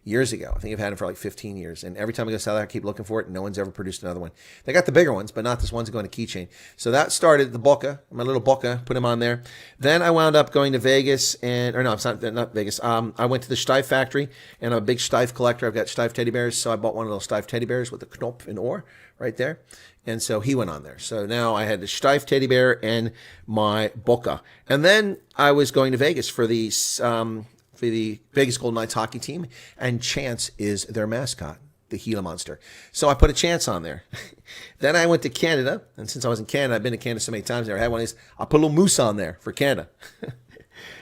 Years ago. I think I've had it for like 15 years. And every time I go to South Africa, I keep looking for it. And no one's ever produced another one. They got the bigger ones, but not this one's going to keychain. So that started the boca, my little boca, put him on there. Then I wound up going to Vegas it's not Vegas. I went to the Steiff factory, and I'm a big Steiff collector. I've got Steiff teddy bears. So I bought one of those Steiff teddy bears with the Knopf and Ohr right there. And so he went on there. So now I had the Steiff teddy bear and my boca. And then I was going to Vegas for the Vegas Golden Knights hockey team, and Chance is their mascot, the Gila Monster. So I put a Chance on there. Then I went to Canada, and since I was in Canada, I've been to Canada so many times, I never had one of these. I put a little moose on there for Canada.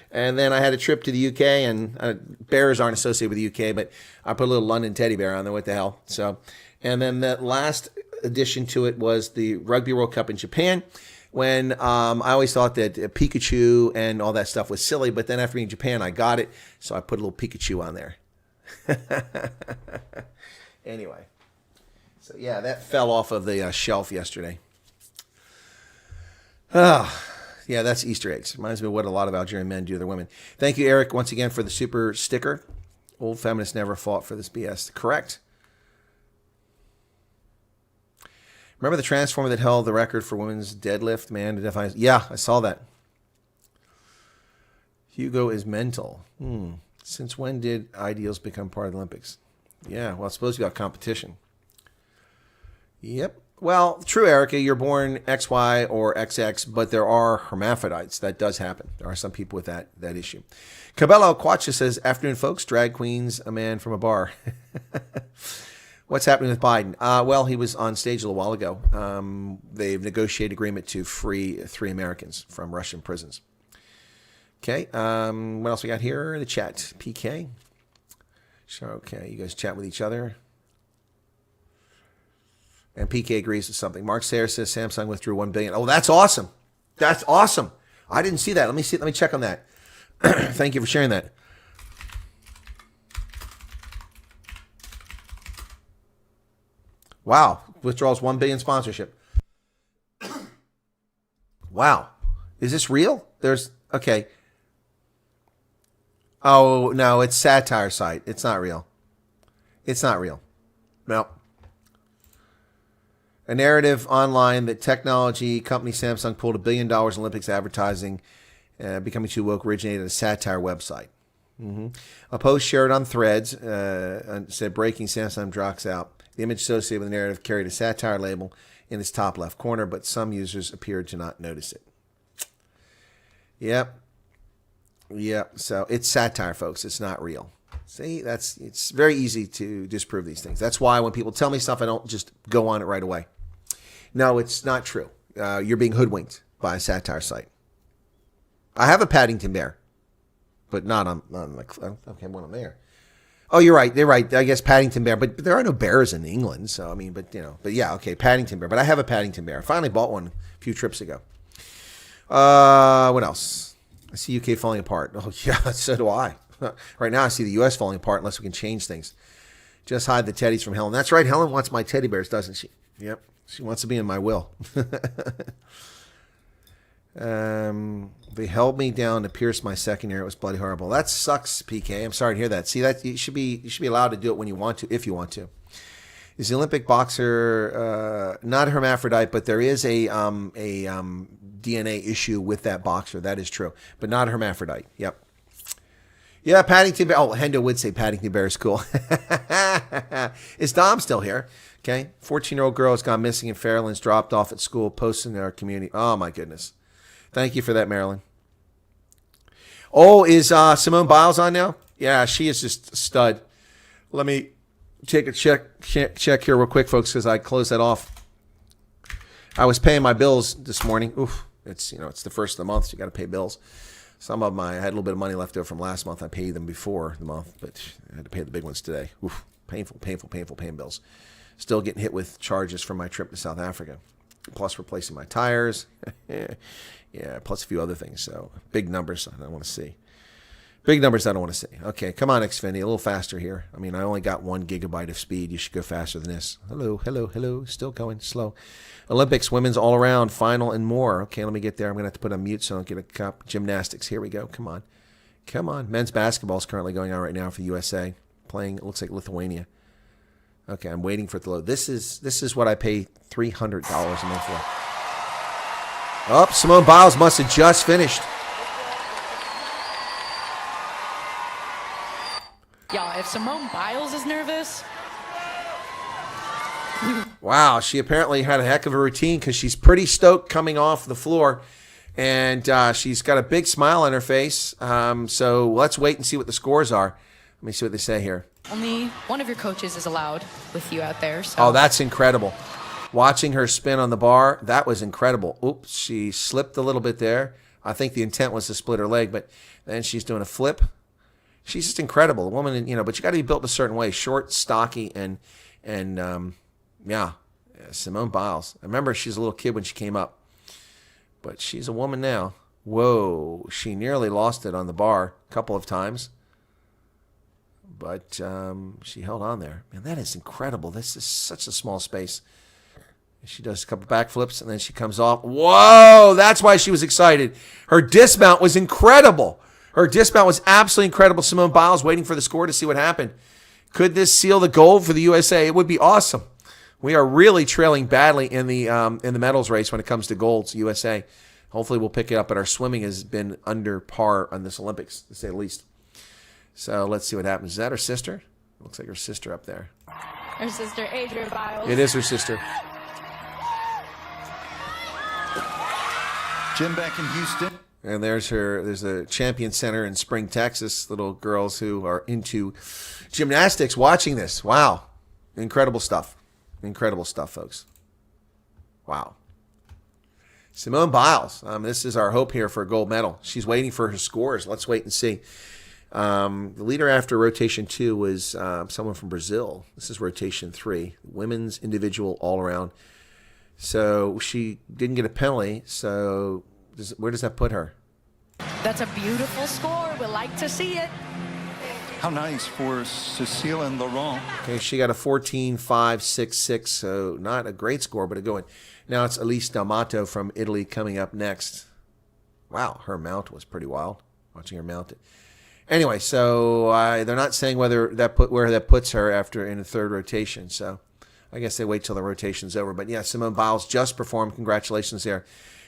And then I had a trip to the UK, and bears aren't associated with the UK, but I put a little London teddy bear on there. What the hell? So, and then the last addition to it was the Rugby World Cup in Japan, when I always thought that Pikachu and all that stuff was silly, but then after being in Japan, I got it, so I put a little Pikachu on there. Anyway, so yeah, that fell off of the shelf yesterday. Yeah, that's Easter eggs. Reminds me of what a lot of Algerian men do to their women. Thank you, Eric, once again for the super sticker. Old feminists never fought for this BS. Correct. Remember the transformer that held the record for women's deadlift, man? To define. Yeah, I saw that. Hugo is mental. Since when did ideals become part of the Olympics? Yeah, well, it's supposed to be about competition. Yep. Well, true, Erica. You're born XY or XX, but there are hermaphrodites. That does happen. There are some people with that issue. Cabello Quacha says, afternoon, folks. Drag queens a man from a bar. What's happening with Biden? Well, he was on stage a little while ago. They've negotiated agreement to free 3 Americans from Russian prisons. Okay. What else we got here? The chat. PK. Sure. Okay. You guys chat with each other. And PK agrees with something. Mark Sayre says Samsung withdrew $1 billion. Oh, that's awesome. That's awesome. I didn't see that. Let me see. Let me check on that. Thank you for sharing that. Wow. Withdraws $1 billion sponsorship. Wow. Is this real? Okay. Oh, no, it's satire site. It's not real. It's not real. No. A narrative online that technology company Samsung pulled $1 billion in Olympics advertising, becoming too woke, originated a satire website. A post shared on Threads said, breaking, Samsung drops out. The image associated with the narrative carried a satire label in its top left corner, but some users appeared to not notice it. Yep. So it's satire, folks. It's not real. See, it's very easy to disprove these things. That's why when people tell me stuff, I don't just go on it right away. No, it's not true. You're being hoodwinked by a satire site. I have a Paddington Bear, but not on okay, one on there. Oh, you're right. They're right. I guess Paddington Bear, but there are no bears in England. So, I mean, but yeah, okay, Paddington Bear. But I have a Paddington Bear. I finally bought one a few trips ago. What else? I see UK falling apart. Oh, yeah, so do I. Right now, I see the U.S. falling apart unless we can change things. Just hide the teddies from Helen. That's right. Helen wants my teddy bears, doesn't she? Yep. She wants to be in my will. They held me down to pierce my second ear. It was bloody horrible. That sucks, PK. I'm sorry to hear that. See, that you should be allowed to do it when you want to, if you want to. Is the Olympic boxer not a hermaphrodite, but there is a DNA issue with that boxer. That is true, but not a hermaphrodite. Yep. Yeah, Paddington Bear. Oh, Hendo would say Paddington Bear is cool. Is Dom still here? Okay. 14-year-old girl has gone missing in Fairlands, dropped off at school, posted in our community. Oh, my goodness. Thank you for that, Marilyn. Oh, is Simone Biles on now? Yeah, she is just a stud. Let me take a check here real quick, folks, because I closed that off. I was paying my bills this morning. Oof. It's the first of the month, so you got to pay bills. Some of I had a little bit of money left over from last month. I paid them before the month, but I had to pay the big ones today. Oof, painful paying bills. Still getting hit with charges from my trip to South Africa, plus replacing my tires. Yeah, plus a few other things. So big numbers I don't want to see. Big numbers I don't want to see. Okay, come on, Xfinity, a little faster here. I mean, I only got 1 gigabyte of speed. You should go faster than this. Hello. Still going slow. Olympics, women's all around, final and more. Okay, let me get there. I'm going to have to put on mute so I don't get a cup. Gymnastics, here we go. Come on. Men's basketball is currently going on right now for the USA. Playing, it looks like Lithuania. Okay, I'm waiting for it to load. This is what I pay $300 a month for. Oh, Simone Biles must have just finished. Yeah, if Simone Biles is nervous. Wow, she apparently had a heck of a routine because she's pretty stoked coming off the floor. And she's got a big smile on her face. So let's wait and see what the scores are. Let me see what they say here. Only one of your coaches is allowed with you out there. So. Oh, that's incredible. Watching her spin on the bar, that was incredible. Oops, she slipped a little bit there. I think the intent was to split her leg, but then she's doing a flip. She's just incredible. A woman, but you got to be built a certain way. Short, stocky, and Simone Biles. I remember she was a little kid when she came up, but she's a woman now. Whoa, she nearly lost it on the bar a couple of times, but she held on there. Man, that is incredible. This is such a small space. She does a couple backflips, and then she comes off. Whoa, that's why she was excited. Her dismount was incredible. Her dismount was absolutely incredible. Simone Biles waiting for the score to see what happened. Could this seal the gold for the USA? It would be awesome. We are really trailing badly in the medals race when it comes to golds, USA. Hopefully we'll pick it up, but our swimming has been under par on this Olympics, to say the least. So let's see what happens. Is that her sister? Looks like her sister up there. Her sister, Adrian Biles. It is her sister. Jim back in Houston. And there's a champion center in Spring, Texas. Little girls who are into gymnastics watching this. Wow. Incredible stuff. Incredible stuff, folks. Wow. Simone Biles. This is our hope here for a gold medal. She's waiting for her scores. Let's wait and see. The leader after rotation 2 was someone from Brazil. This is rotation 3. Women's individual all around. So she didn't get a penalty. So where does that put her? That's a beautiful score. We'd like to see it. How nice for Cecile and Laurent. Okay, she got a 14.566, so not a great score, but a good one. Now it's Elise D'Amato from Italy coming up next. Wow, her mount was pretty wild, watching her mount it. Anyway, so they're not saying where that puts her after in the third rotation, so I guess they wait till the rotation's over. But yeah, Simone Biles just performed. Congratulations there.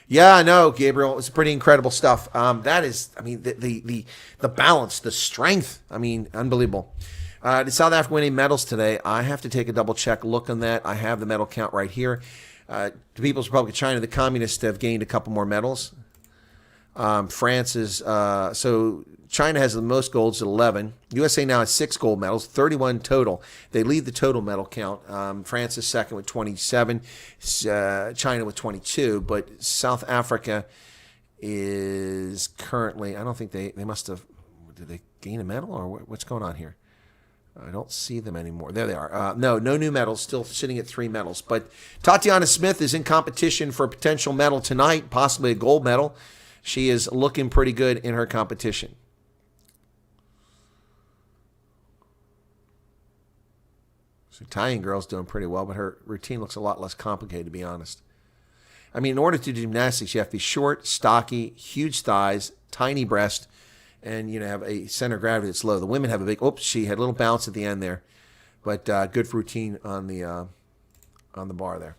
Yeah, I know, Gabriel. It's pretty incredible stuff. That is, I mean, the balance, the strength. I mean, unbelievable. The South Africa winning medals today. I have to take a double check look on that. I have the medal count right here. The People's Republic of China, the communists have gained a couple more medals. France is so China has the most golds at 11. USA now has 6 gold medals, 31 total. They lead the total medal count. France is second with 27, China with 22, but South Africa is currently, I don't think they must have, did they gain a medal or what's going on here? I don't see them anymore. There they are. No new medals, still sitting at 3 medals. But Tatiana Smith is in competition for a potential medal tonight, possibly a gold medal. She is looking pretty good in her competition. So Italian girl's doing pretty well, but her routine looks a lot less complicated, to be honest. I mean, in order to do gymnastics, you have to be short, stocky, huge thighs, tiny breast, and have a center of gravity that's low. The women have a big. Oops, she had a little bounce at the end there, but good for routine on the bar there.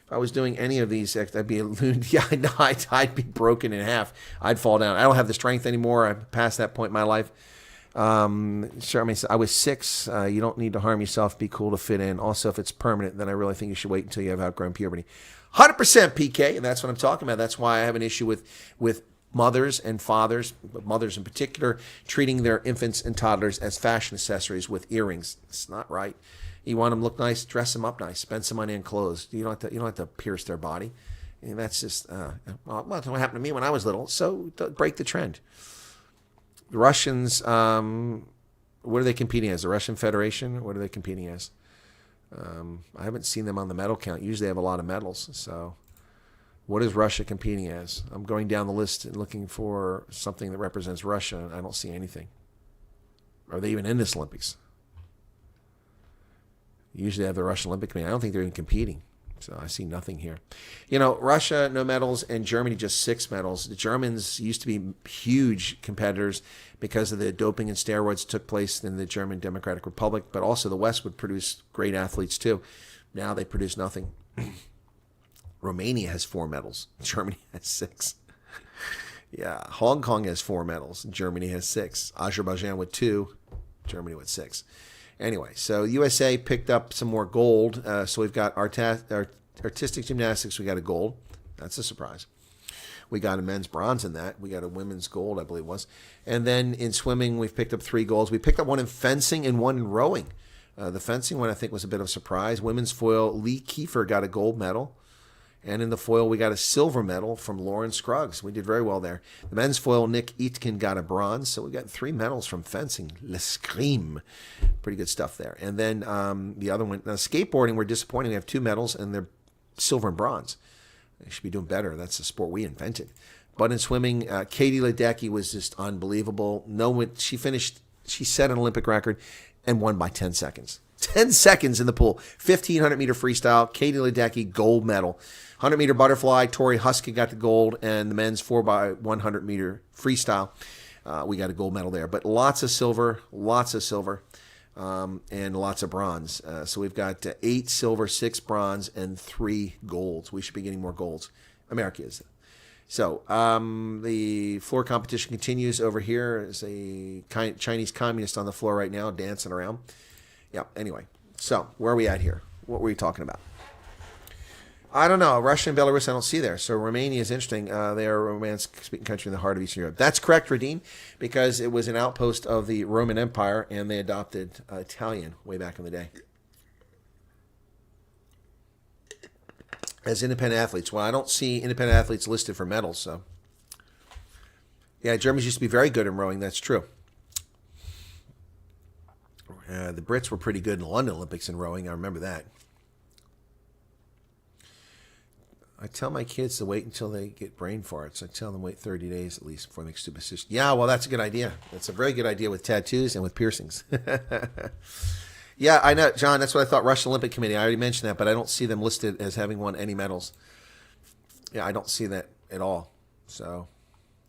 If I was doing any of these, I'd be a loon. Yeah, no, I'd be broken in half. I'd fall down. I don't have the strength anymore. I'm past that point in my life. Charmaine said, I was 6. You don't need to harm yourself. Be cool to fit in. Also, if it's permanent, then I really think you should wait until you have outgrown puberty. 100% PK, and that's what I'm talking about. That's why I have an issue with mothers and fathers, but mothers in particular, treating their infants and toddlers as fashion accessories with earrings. It's not right. You want them to look nice, dress them up nice, spend some money on clothes. You don't have to pierce their body. And that's just what happened to me when I was little. So break the trend. The Russians, what are they competing as? The Russian Federation? What are they competing as? I haven't seen them on the medal count. Usually they have a lot of medals. So what is Russia competing as? I'm going down the list and looking for something that represents Russia, and I don't see anything. Are they even in this Olympics? Usually they have the Russian Olympic Committee. I don't think they're even competing. So I see nothing here. Russia, no medals, and Germany, just 6 medals. The Germans used to be huge competitors because of the doping and steroids that took place in the German Democratic Republic, but also the West would produce great athletes too. Now they produce nothing. Romania has 4 medals. Germany has 6. Yeah, Hong Kong has 4 medals. Germany has 6. Azerbaijan with 2. Germany with 6. Anyway, so USA picked up some more gold. So we've got our artistic gymnastics. We got a gold. That's a surprise. We got a men's bronze in that. We got a women's gold, I believe it was. And then in swimming, we've picked up 3 golds. We picked up 1 in fencing and 1 in rowing. The fencing one, I think, was a bit of a surprise. Women's foil, Lee Kiefer got a gold medal. And in the foil, we got a silver medal from Lauren Scruggs. We did very well there. The men's foil, Nick Eatkin got a bronze. So we got 3 medals from fencing. L'escrime. Pretty good stuff there. And then the other one, now skateboarding, we're disappointing. We have 2 medals, and they're silver and bronze. They should be doing better. That's the sport we invented. But in swimming, Katie Ledecky was just unbelievable. She set an Olympic record and won by 10 seconds. 10 seconds in the pool. 1,500-meter freestyle. Katie Ledecky, gold medal. 100-meter butterfly, Tori Husky got the gold, and the men's 4x100-meter freestyle. we got a gold medal there. But lots of silver, and lots of bronze. So we've got 8 silver, 6 bronze, and 3 golds. We should be getting more golds. America is. So the floor competition continues over here. There's a Chinese communist on the floor right now dancing around. Yeah, anyway. So where are we at here? What were we talking about? I don't know. Russia and Belarus I don't see there. So Romania is interesting. They are a Romance-speaking country in the heart of Eastern Europe. That's correct, Radine, because it was an outpost of the Roman Empire, and they adopted Italian way back in the day. As independent athletes. Well, I don't see independent athletes listed for medals, so. Yeah, Germans used to be very good in rowing. That's true. The Brits were pretty good in the London Olympics in rowing. I remember that. I tell my kids to wait until they get brain farts. I tell them wait 30 days at least before they make stupid decisions. Yeah, well, that's a good idea. That's a very good idea with tattoos and with piercings. Yeah, I know, John. That's what I thought. Russian Olympic Committee. I already mentioned that, but I don't see them listed as having won any medals. Yeah, I don't see that at all. So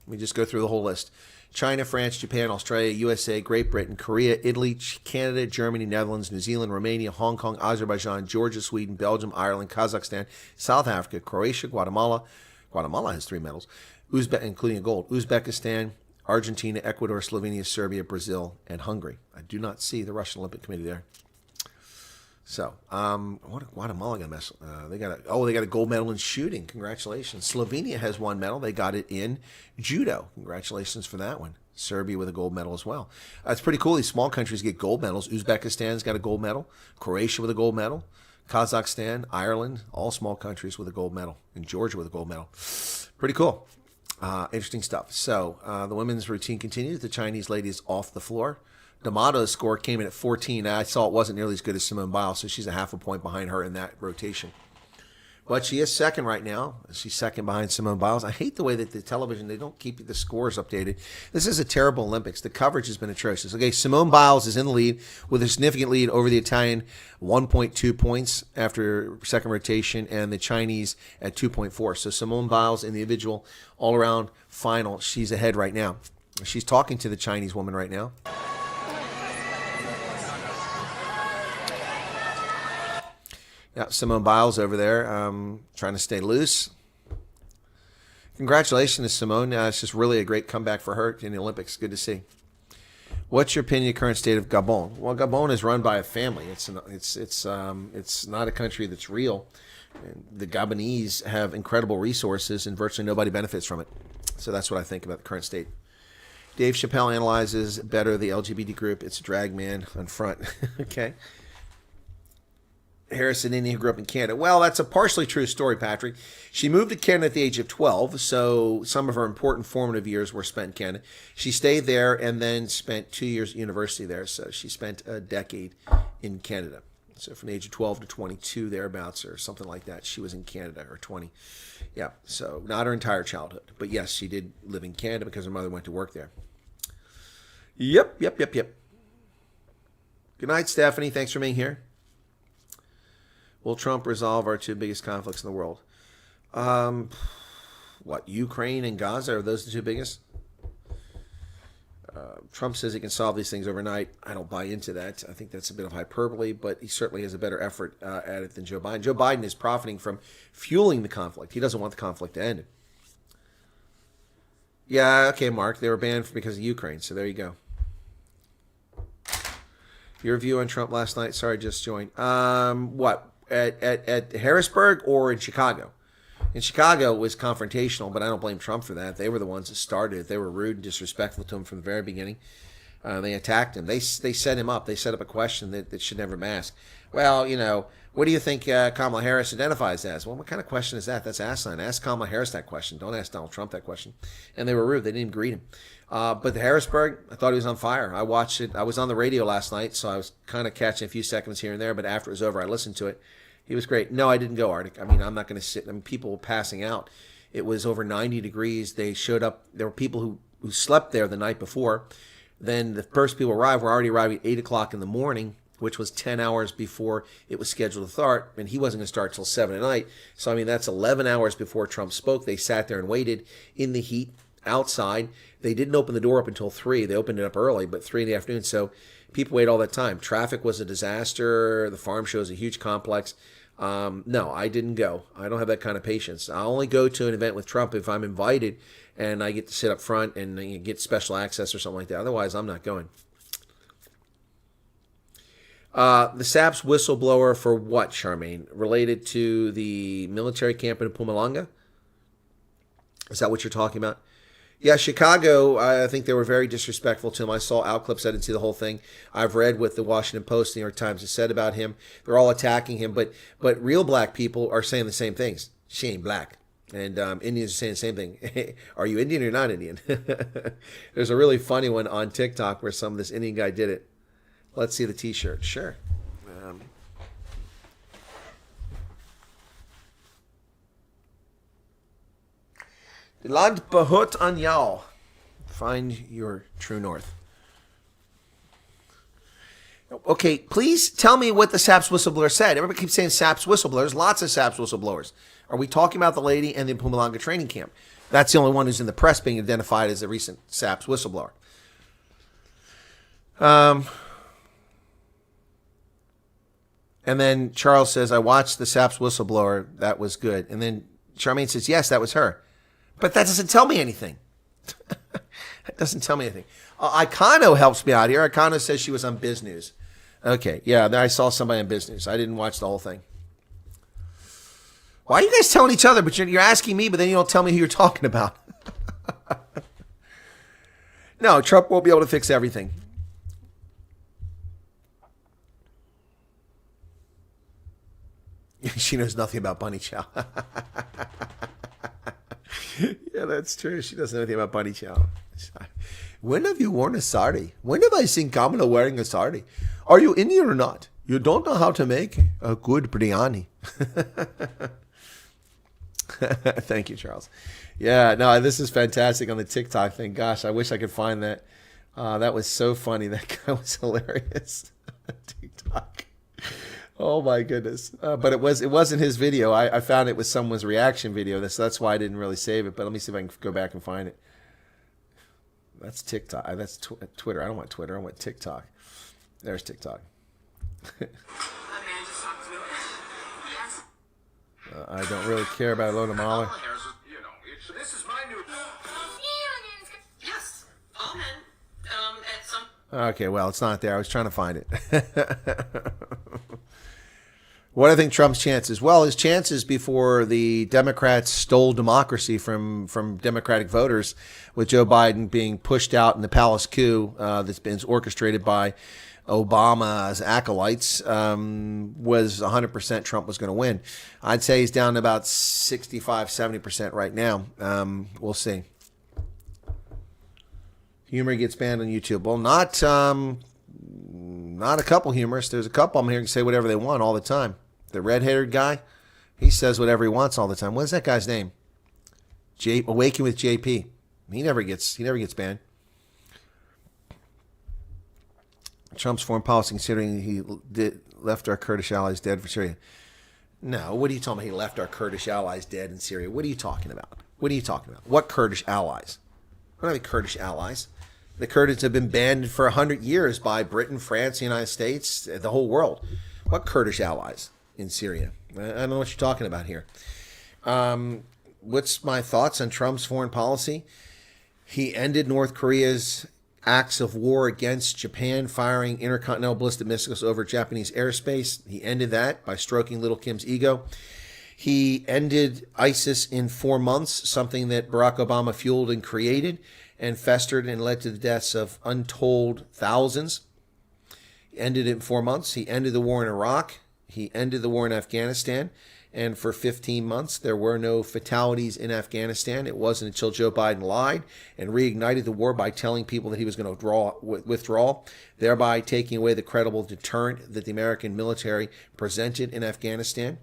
let me just go through the whole list. China, France, Japan, Australia, USA, Great Britain, Korea, Italy, Canada, Germany, Netherlands, New Zealand, Romania, Hong Kong, Azerbaijan, Georgia, Sweden, Belgium, Ireland, Kazakhstan, South Africa, Croatia, Guatemala. Guatemala has 3 medals, including a gold. Uzbekistan, Argentina, Ecuador, Slovenia, Serbia, Brazil, and Hungary. I do not see the Russian Olympic Committee there. So, what Guatemala got a mess? They got a gold medal in shooting. Congratulations. Slovenia has 1 medal. They got it in judo. Congratulations for that one. Serbia with a gold medal as well. It's pretty cool. These small countries get gold medals. Uzbekistan's got a gold medal. Croatia with a gold medal. Kazakhstan, Ireland, all small countries with a gold medal. And Georgia with a gold medal. Pretty cool. Interesting stuff. So, the women's routine continues. The Chinese lady is off the floor. D'Amato's score came in at 14. I saw it wasn't nearly as good as Simone Biles, so she's a half a point behind her in that rotation. But she is second right now. She's second behind Simone Biles. I hate the way that the television, they don't keep the scores updated. This is a terrible Olympics. The coverage has been atrocious. Okay, Simone Biles is in the lead with a significant lead over the Italian, 1.2 points after second rotation, and the Chinese at 2.4. So Simone Biles in the individual all-around final, she's ahead right now. She's talking to the Chinese woman right now. Yeah, Simone Biles over there trying to stay loose. Congratulations to Simone. It's just really a great comeback for her in the Olympics. Good to see. What's your opinion of the current state of Gabon? Well, Gabon is run by a family. It's not a country that's real. The Gabonese have incredible resources, and virtually nobody benefits from it. So that's what I think about the current state. Dave Chappelle analyzes better the LGBT group. It's a drag man on front. Okay. Harrison Indian, who grew up in Canada. Well, that's a partially true story, Patrick. She moved to Canada at the age of 12, so some of her important formative years were spent in Canada. She stayed there and then spent 2 years at university there, so she spent a decade in Canada. So from the age of 12 to 22, thereabouts, or something like that, she was in Canada, or 20. Yeah, so not her entire childhood. But yes, she did live in Canada because her mother went to work there. Yep. Good night, Stephanie. Thanks for being here. Will Trump resolve our 2 biggest conflicts in the world? Ukraine and Gaza? Are those the 2 biggest? Trump says he can solve these things overnight. I don't buy into that. I think that's a bit of hyperbole, but he certainly has a better effort at it than Joe Biden. Joe Biden is profiting from fueling the conflict. He doesn't want the conflict to end. Yeah, okay, Mark. They were banned because of Ukraine, so there you go. Your view on Trump last night? Sorry, just joined. At Harrisburg or in Chicago? In Chicago, it was confrontational, but I don't blame Trump for that. They were the ones that started it. They were rude and disrespectful to him from the very beginning. They attacked him. They set him up. They set up a question that should never mask. Well, what do you think Kamala Harris identifies as? Well, what kind of question is that? That's asinine. Ask Kamala Harris that question. Don't ask Donald Trump that question. And they were rude. They didn't even greet him. But the Harrisburg, I thought he was on fire. I watched it. I was on the radio last night, so I was kind of catching a few seconds here and there. But after it was over, I listened to it. He was great. No, I didn't go, Arctic. I mean, I'm not going to sit. I mean, people were passing out. It was over 90 degrees. They showed up. There were people who slept there the night before. Then the first people arrived were already arriving at 8 o'clock in the morning, which was 10 hours before it was scheduled to start. And he wasn't going to start till 7 at night. So, I mean, that's 11 hours before Trump spoke. They sat there and waited in the heat. outside. They didn't open the door up until 3. They opened it up early, but 3 in the afternoon. So people wait all that time. Traffic was a disaster. The farm show is a huge complex. No, I didn't go. I don't have that kind of patience. I'll only go to an event with Trump if I'm invited and I get to sit up front and get special access or something like that. Otherwise, I'm not going. The SAP's whistleblower for what, Charmaine? Related to the military camp in Mpumalanga? Is that what you're talking about? Yeah, Chicago, I think they were very disrespectful to him. I saw out clips. I didn't see the whole thing. I've read what the Washington Post, the New York Times has said about him. They're all attacking him, but real black people are saying the same things. She ain't black. And Indians are saying the same thing. Are you Indian or not Indian? There's a really funny one on TikTok where this Indian guy did it. Let's see the T-shirt. Sure. Land behut an jou. Find your true north. Okay, please tell me what the SAP's whistleblower said. Everybody keeps saying SAP's whistleblowers. Lots of SAP's whistleblowers. Are we talking about the lady in the Mpumalanga training camp? That's the only one who's in the press being identified as a recent SAP's whistleblower. And then Charles says, I watched the SAP's whistleblower. That was good. And then Charmaine says, yes, that was her. But that doesn't tell me anything. That doesn't tell me anything. Icano helps me out here. Icano says she was on Biz News. Okay, yeah, I saw somebody on Biz News. I didn't watch the whole thing. Why are you guys telling each other? But you're asking me, but then you don't tell me who you're talking about. No, Trump won't be able to fix everything. She knows nothing about Bunny Chow. Yeah, that's true. She doesn't know anything about Bunny Chow. When have you worn a sari? When have I seen Kamala wearing a sari? Are you Indian or not? You don't know how to make a good biryani. Thank you, Charles. Yeah, no, this is fantastic on the TikTok thing. Gosh, I wish I could find that. That was so funny. That guy was hilarious. TikTok. Oh my goodness! But it wasn't his video. I found it was someone's reaction video. So that's why I didn't really save it. But let me see if I can go back and find it. That's TikTok. That's Twitter. I don't want Twitter. I want TikTok. There's TikTok. I don't really care about Lona Mahler. This is my new. Yes, all men. At some. Okay, well, it's not there. I was trying to find it. What do I think Trump's chances? Well, his chances before the Democrats stole democracy from Democratic voters with Joe Biden being pushed out in the palace coup that's been orchestrated by Obama's acolytes was 100% Trump was going to win. I'd say he's down to about 65, 70% right now. We'll see. Humor gets banned on YouTube. Well, not a couple humorists. There's a couple I'm hearing say whatever they want all the time. The red-haired guy, he says whatever he wants all the time. What's that guy's name? Awaken with JP. He never gets banned. Trump's foreign policy, considering he left our Kurdish allies dead for Syria. No, what are you talking about? He left our Kurdish allies dead in Syria. What are you talking about? What are you talking about? What Kurdish allies? We don't have any Kurdish allies. The Kurds have been banned for 100 years by Britain, France, the United States, the whole world. What Kurdish allies in Syria? I don't know what you're talking about here. What's my thoughts on Trump's foreign policy? He ended North Korea's acts of war against Japan, firing intercontinental ballistic missiles over Japanese airspace. He ended that by stroking Little Kim's ego. He ended ISIS in 4 months, something that Barack Obama fueled and created and festered and led to the deaths of untold thousands. He ended it in 4 months. He ended the war in Iraq. He ended the war in Afghanistan. And for 15 months, there were no fatalities in Afghanistan. It wasn't until Joe Biden lied and reignited the war by telling people that he was going to withdraw, thereby taking away the credible deterrent that the American military presented in Afghanistan.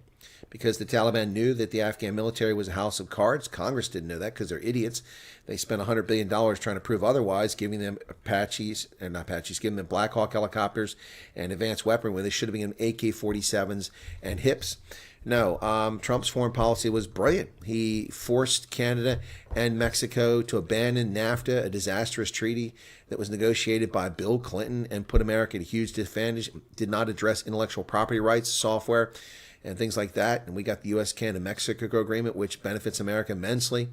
Because the Taliban knew that the Afghan military was a house of cards. Congress didn't know that because they're idiots. They spent $100 billion trying to prove otherwise, giving them giving them Black Hawk helicopters and advanced weaponry when they should have been AK-47s and HIPs. No, Trump's foreign policy was brilliant. He forced Canada and Mexico to abandon NAFTA, a disastrous treaty that was negotiated by Bill Clinton and put America at a huge disadvantage. Did not address intellectual property rights, software, and things like that. And we got the U.S., Canada, Mexico agreement, which benefits America immensely.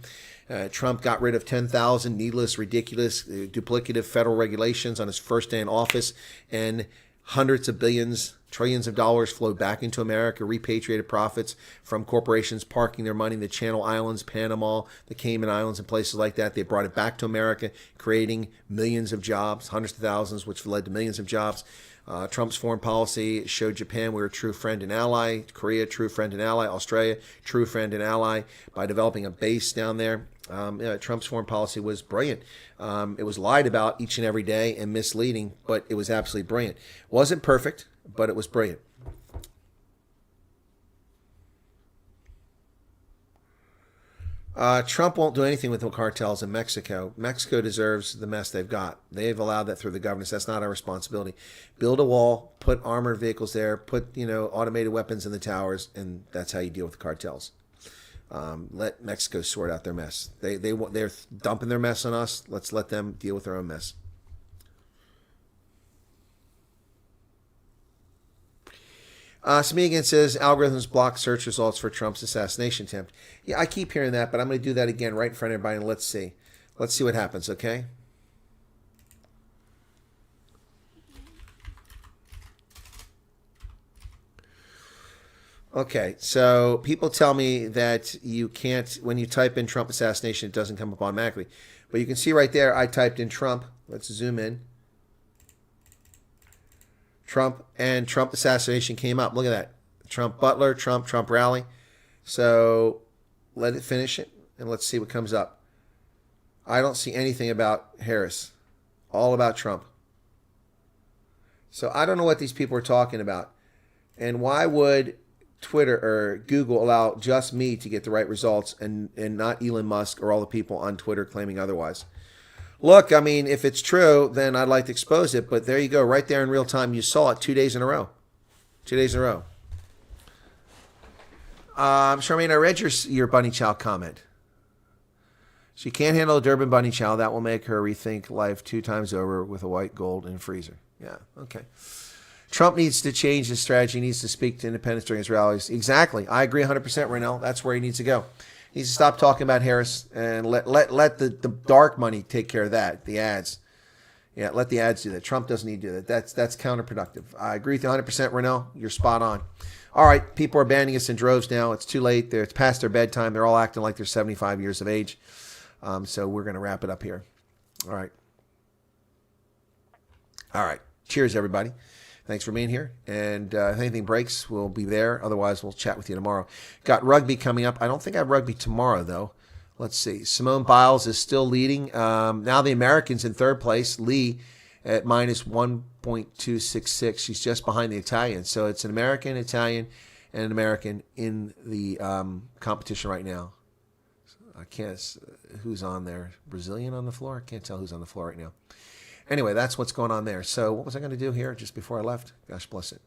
Trump got rid of 10,000 needless, ridiculous, duplicative federal regulations on his first day in office, and hundreds of billions, trillions of dollars flowed back into America, repatriated profits from corporations parking their money in the Channel Islands, Panama, the Cayman Islands, and places like that. They brought it back to America, creating millions of jobs, hundreds of thousands, which led to millions of jobs. Trump's foreign policy showed Japan we were a true friend and ally, Korea, true friend and ally, Australia, true friend and ally, by developing a base down there. Trump's foreign policy was brilliant. It was lied about each and every day and misleading, but it was absolutely brilliant. Wasn't perfect, but it was brilliant. Trump won't do anything with the cartels in Mexico. Mexico deserves the mess they've got. They've allowed that through the governance. That's not our responsibility. Build a wall, put armored vehicles there, put automated weapons in the towers, and that's how you deal with the cartels. Let Mexico sort out their mess. They're dumping their mess on us. Let's let them deal with their own mess. Smeagol says algorithms block search results for Trump's assassination attempt. Yeah, I keep hearing that, but I'm going to do that again right in front of everybody, and let's see. Let's see what happens, okay? Okay, so people tell me that you can't, when you type in Trump assassination, it doesn't come up automatically. But you can see right there, I typed in Trump. Let's zoom in. Trump, and Trump assassination came up. Look at that. Trump Butler, Trump rally. So let it finish it, and let's see what comes up. I don't see anything about Harris. All about Trump. So I don't know what these people are talking about. And why would Twitter or Google allow just me to get the right results and not Elon Musk or all the people on Twitter claiming otherwise? Look, I mean, if it's true, then I'd like to expose it. But there you go. Right there in real time. You saw it 2 days in a row. 2 days in a row. Charmaine, I read your bunny chow comment. She can't handle a Durban bunny chow. That will make her rethink life 2 times over with a white gold in a freezer. Yeah, okay. Trump needs to change his strategy. He needs to speak to independents during his rallies. Exactly. I agree 100%, Renell. That's where he needs to go. He needs to stop talking about Harris and let the dark money take care of that, the ads. Yeah, let the ads do that. Trump doesn't need to do that. That's counterproductive. I agree with you 100%, Renell. You're spot on. All right, people are banning us in droves now. It's too late. It's past their bedtime. They're all acting like they're 75 years of age. So we're going to wrap it up here. All right. All right. Cheers, everybody. Thanks for being here. And if anything breaks, we'll be there. Otherwise, we'll chat with you tomorrow. Got rugby coming up. I don't think I have rugby tomorrow, though. Let's see. Simone Biles is still leading. Now the Americans in third place. Lee at minus 1.266. She's just behind the Italians. So it's an American, Italian, and an American in the competition right now. I can't. Who's on there? Brazilian on the floor? I can't tell who's on the floor right now. Anyway, that's what's going on there. So what was I going to do here just before I left? Gosh bless it.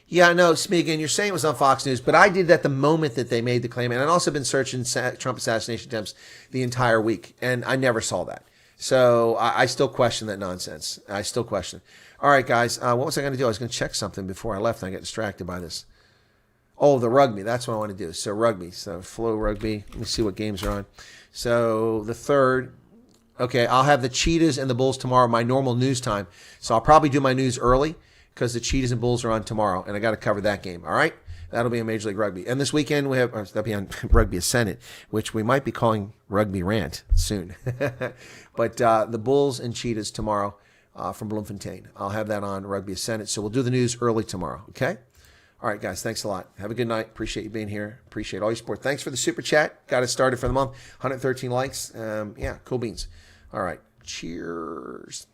Yeah, no, Smeagol, you're saying it was on Fox News, but I did that the moment that they made the claim. And I've also been searching Trump assassination attempts the entire week, and I never saw that. So I still question that nonsense. I still question. All right, guys, what was I going to do? I was going to check something before I left, and I got distracted by this. Oh, the rugby. That's what I want to do. So rugby. So Flow Rugby. Let me see what games are on. So the third. Okay, I'll have the Cheetahs and the Bulls tomorrow, my normal news time. So I'll probably do my news early because the Cheetahs and Bulls are on tomorrow, and I got to cover that game. All right? That'll be on Major League Rugby. And this weekend, we have that'll be on Rugby Ascendant, which we might be calling Rugby Rant soon. But the Bulls and Cheetahs tomorrow from Bloemfontein. I'll have that on Rugby Ascendant. So we'll do the news early tomorrow. Okay? All right, guys, thanks a lot. Have a good night. Appreciate you being here. Appreciate all your support. Thanks for the super chat. Got it started for the month. 113 likes. Yeah, cool beans. All right. Cheers.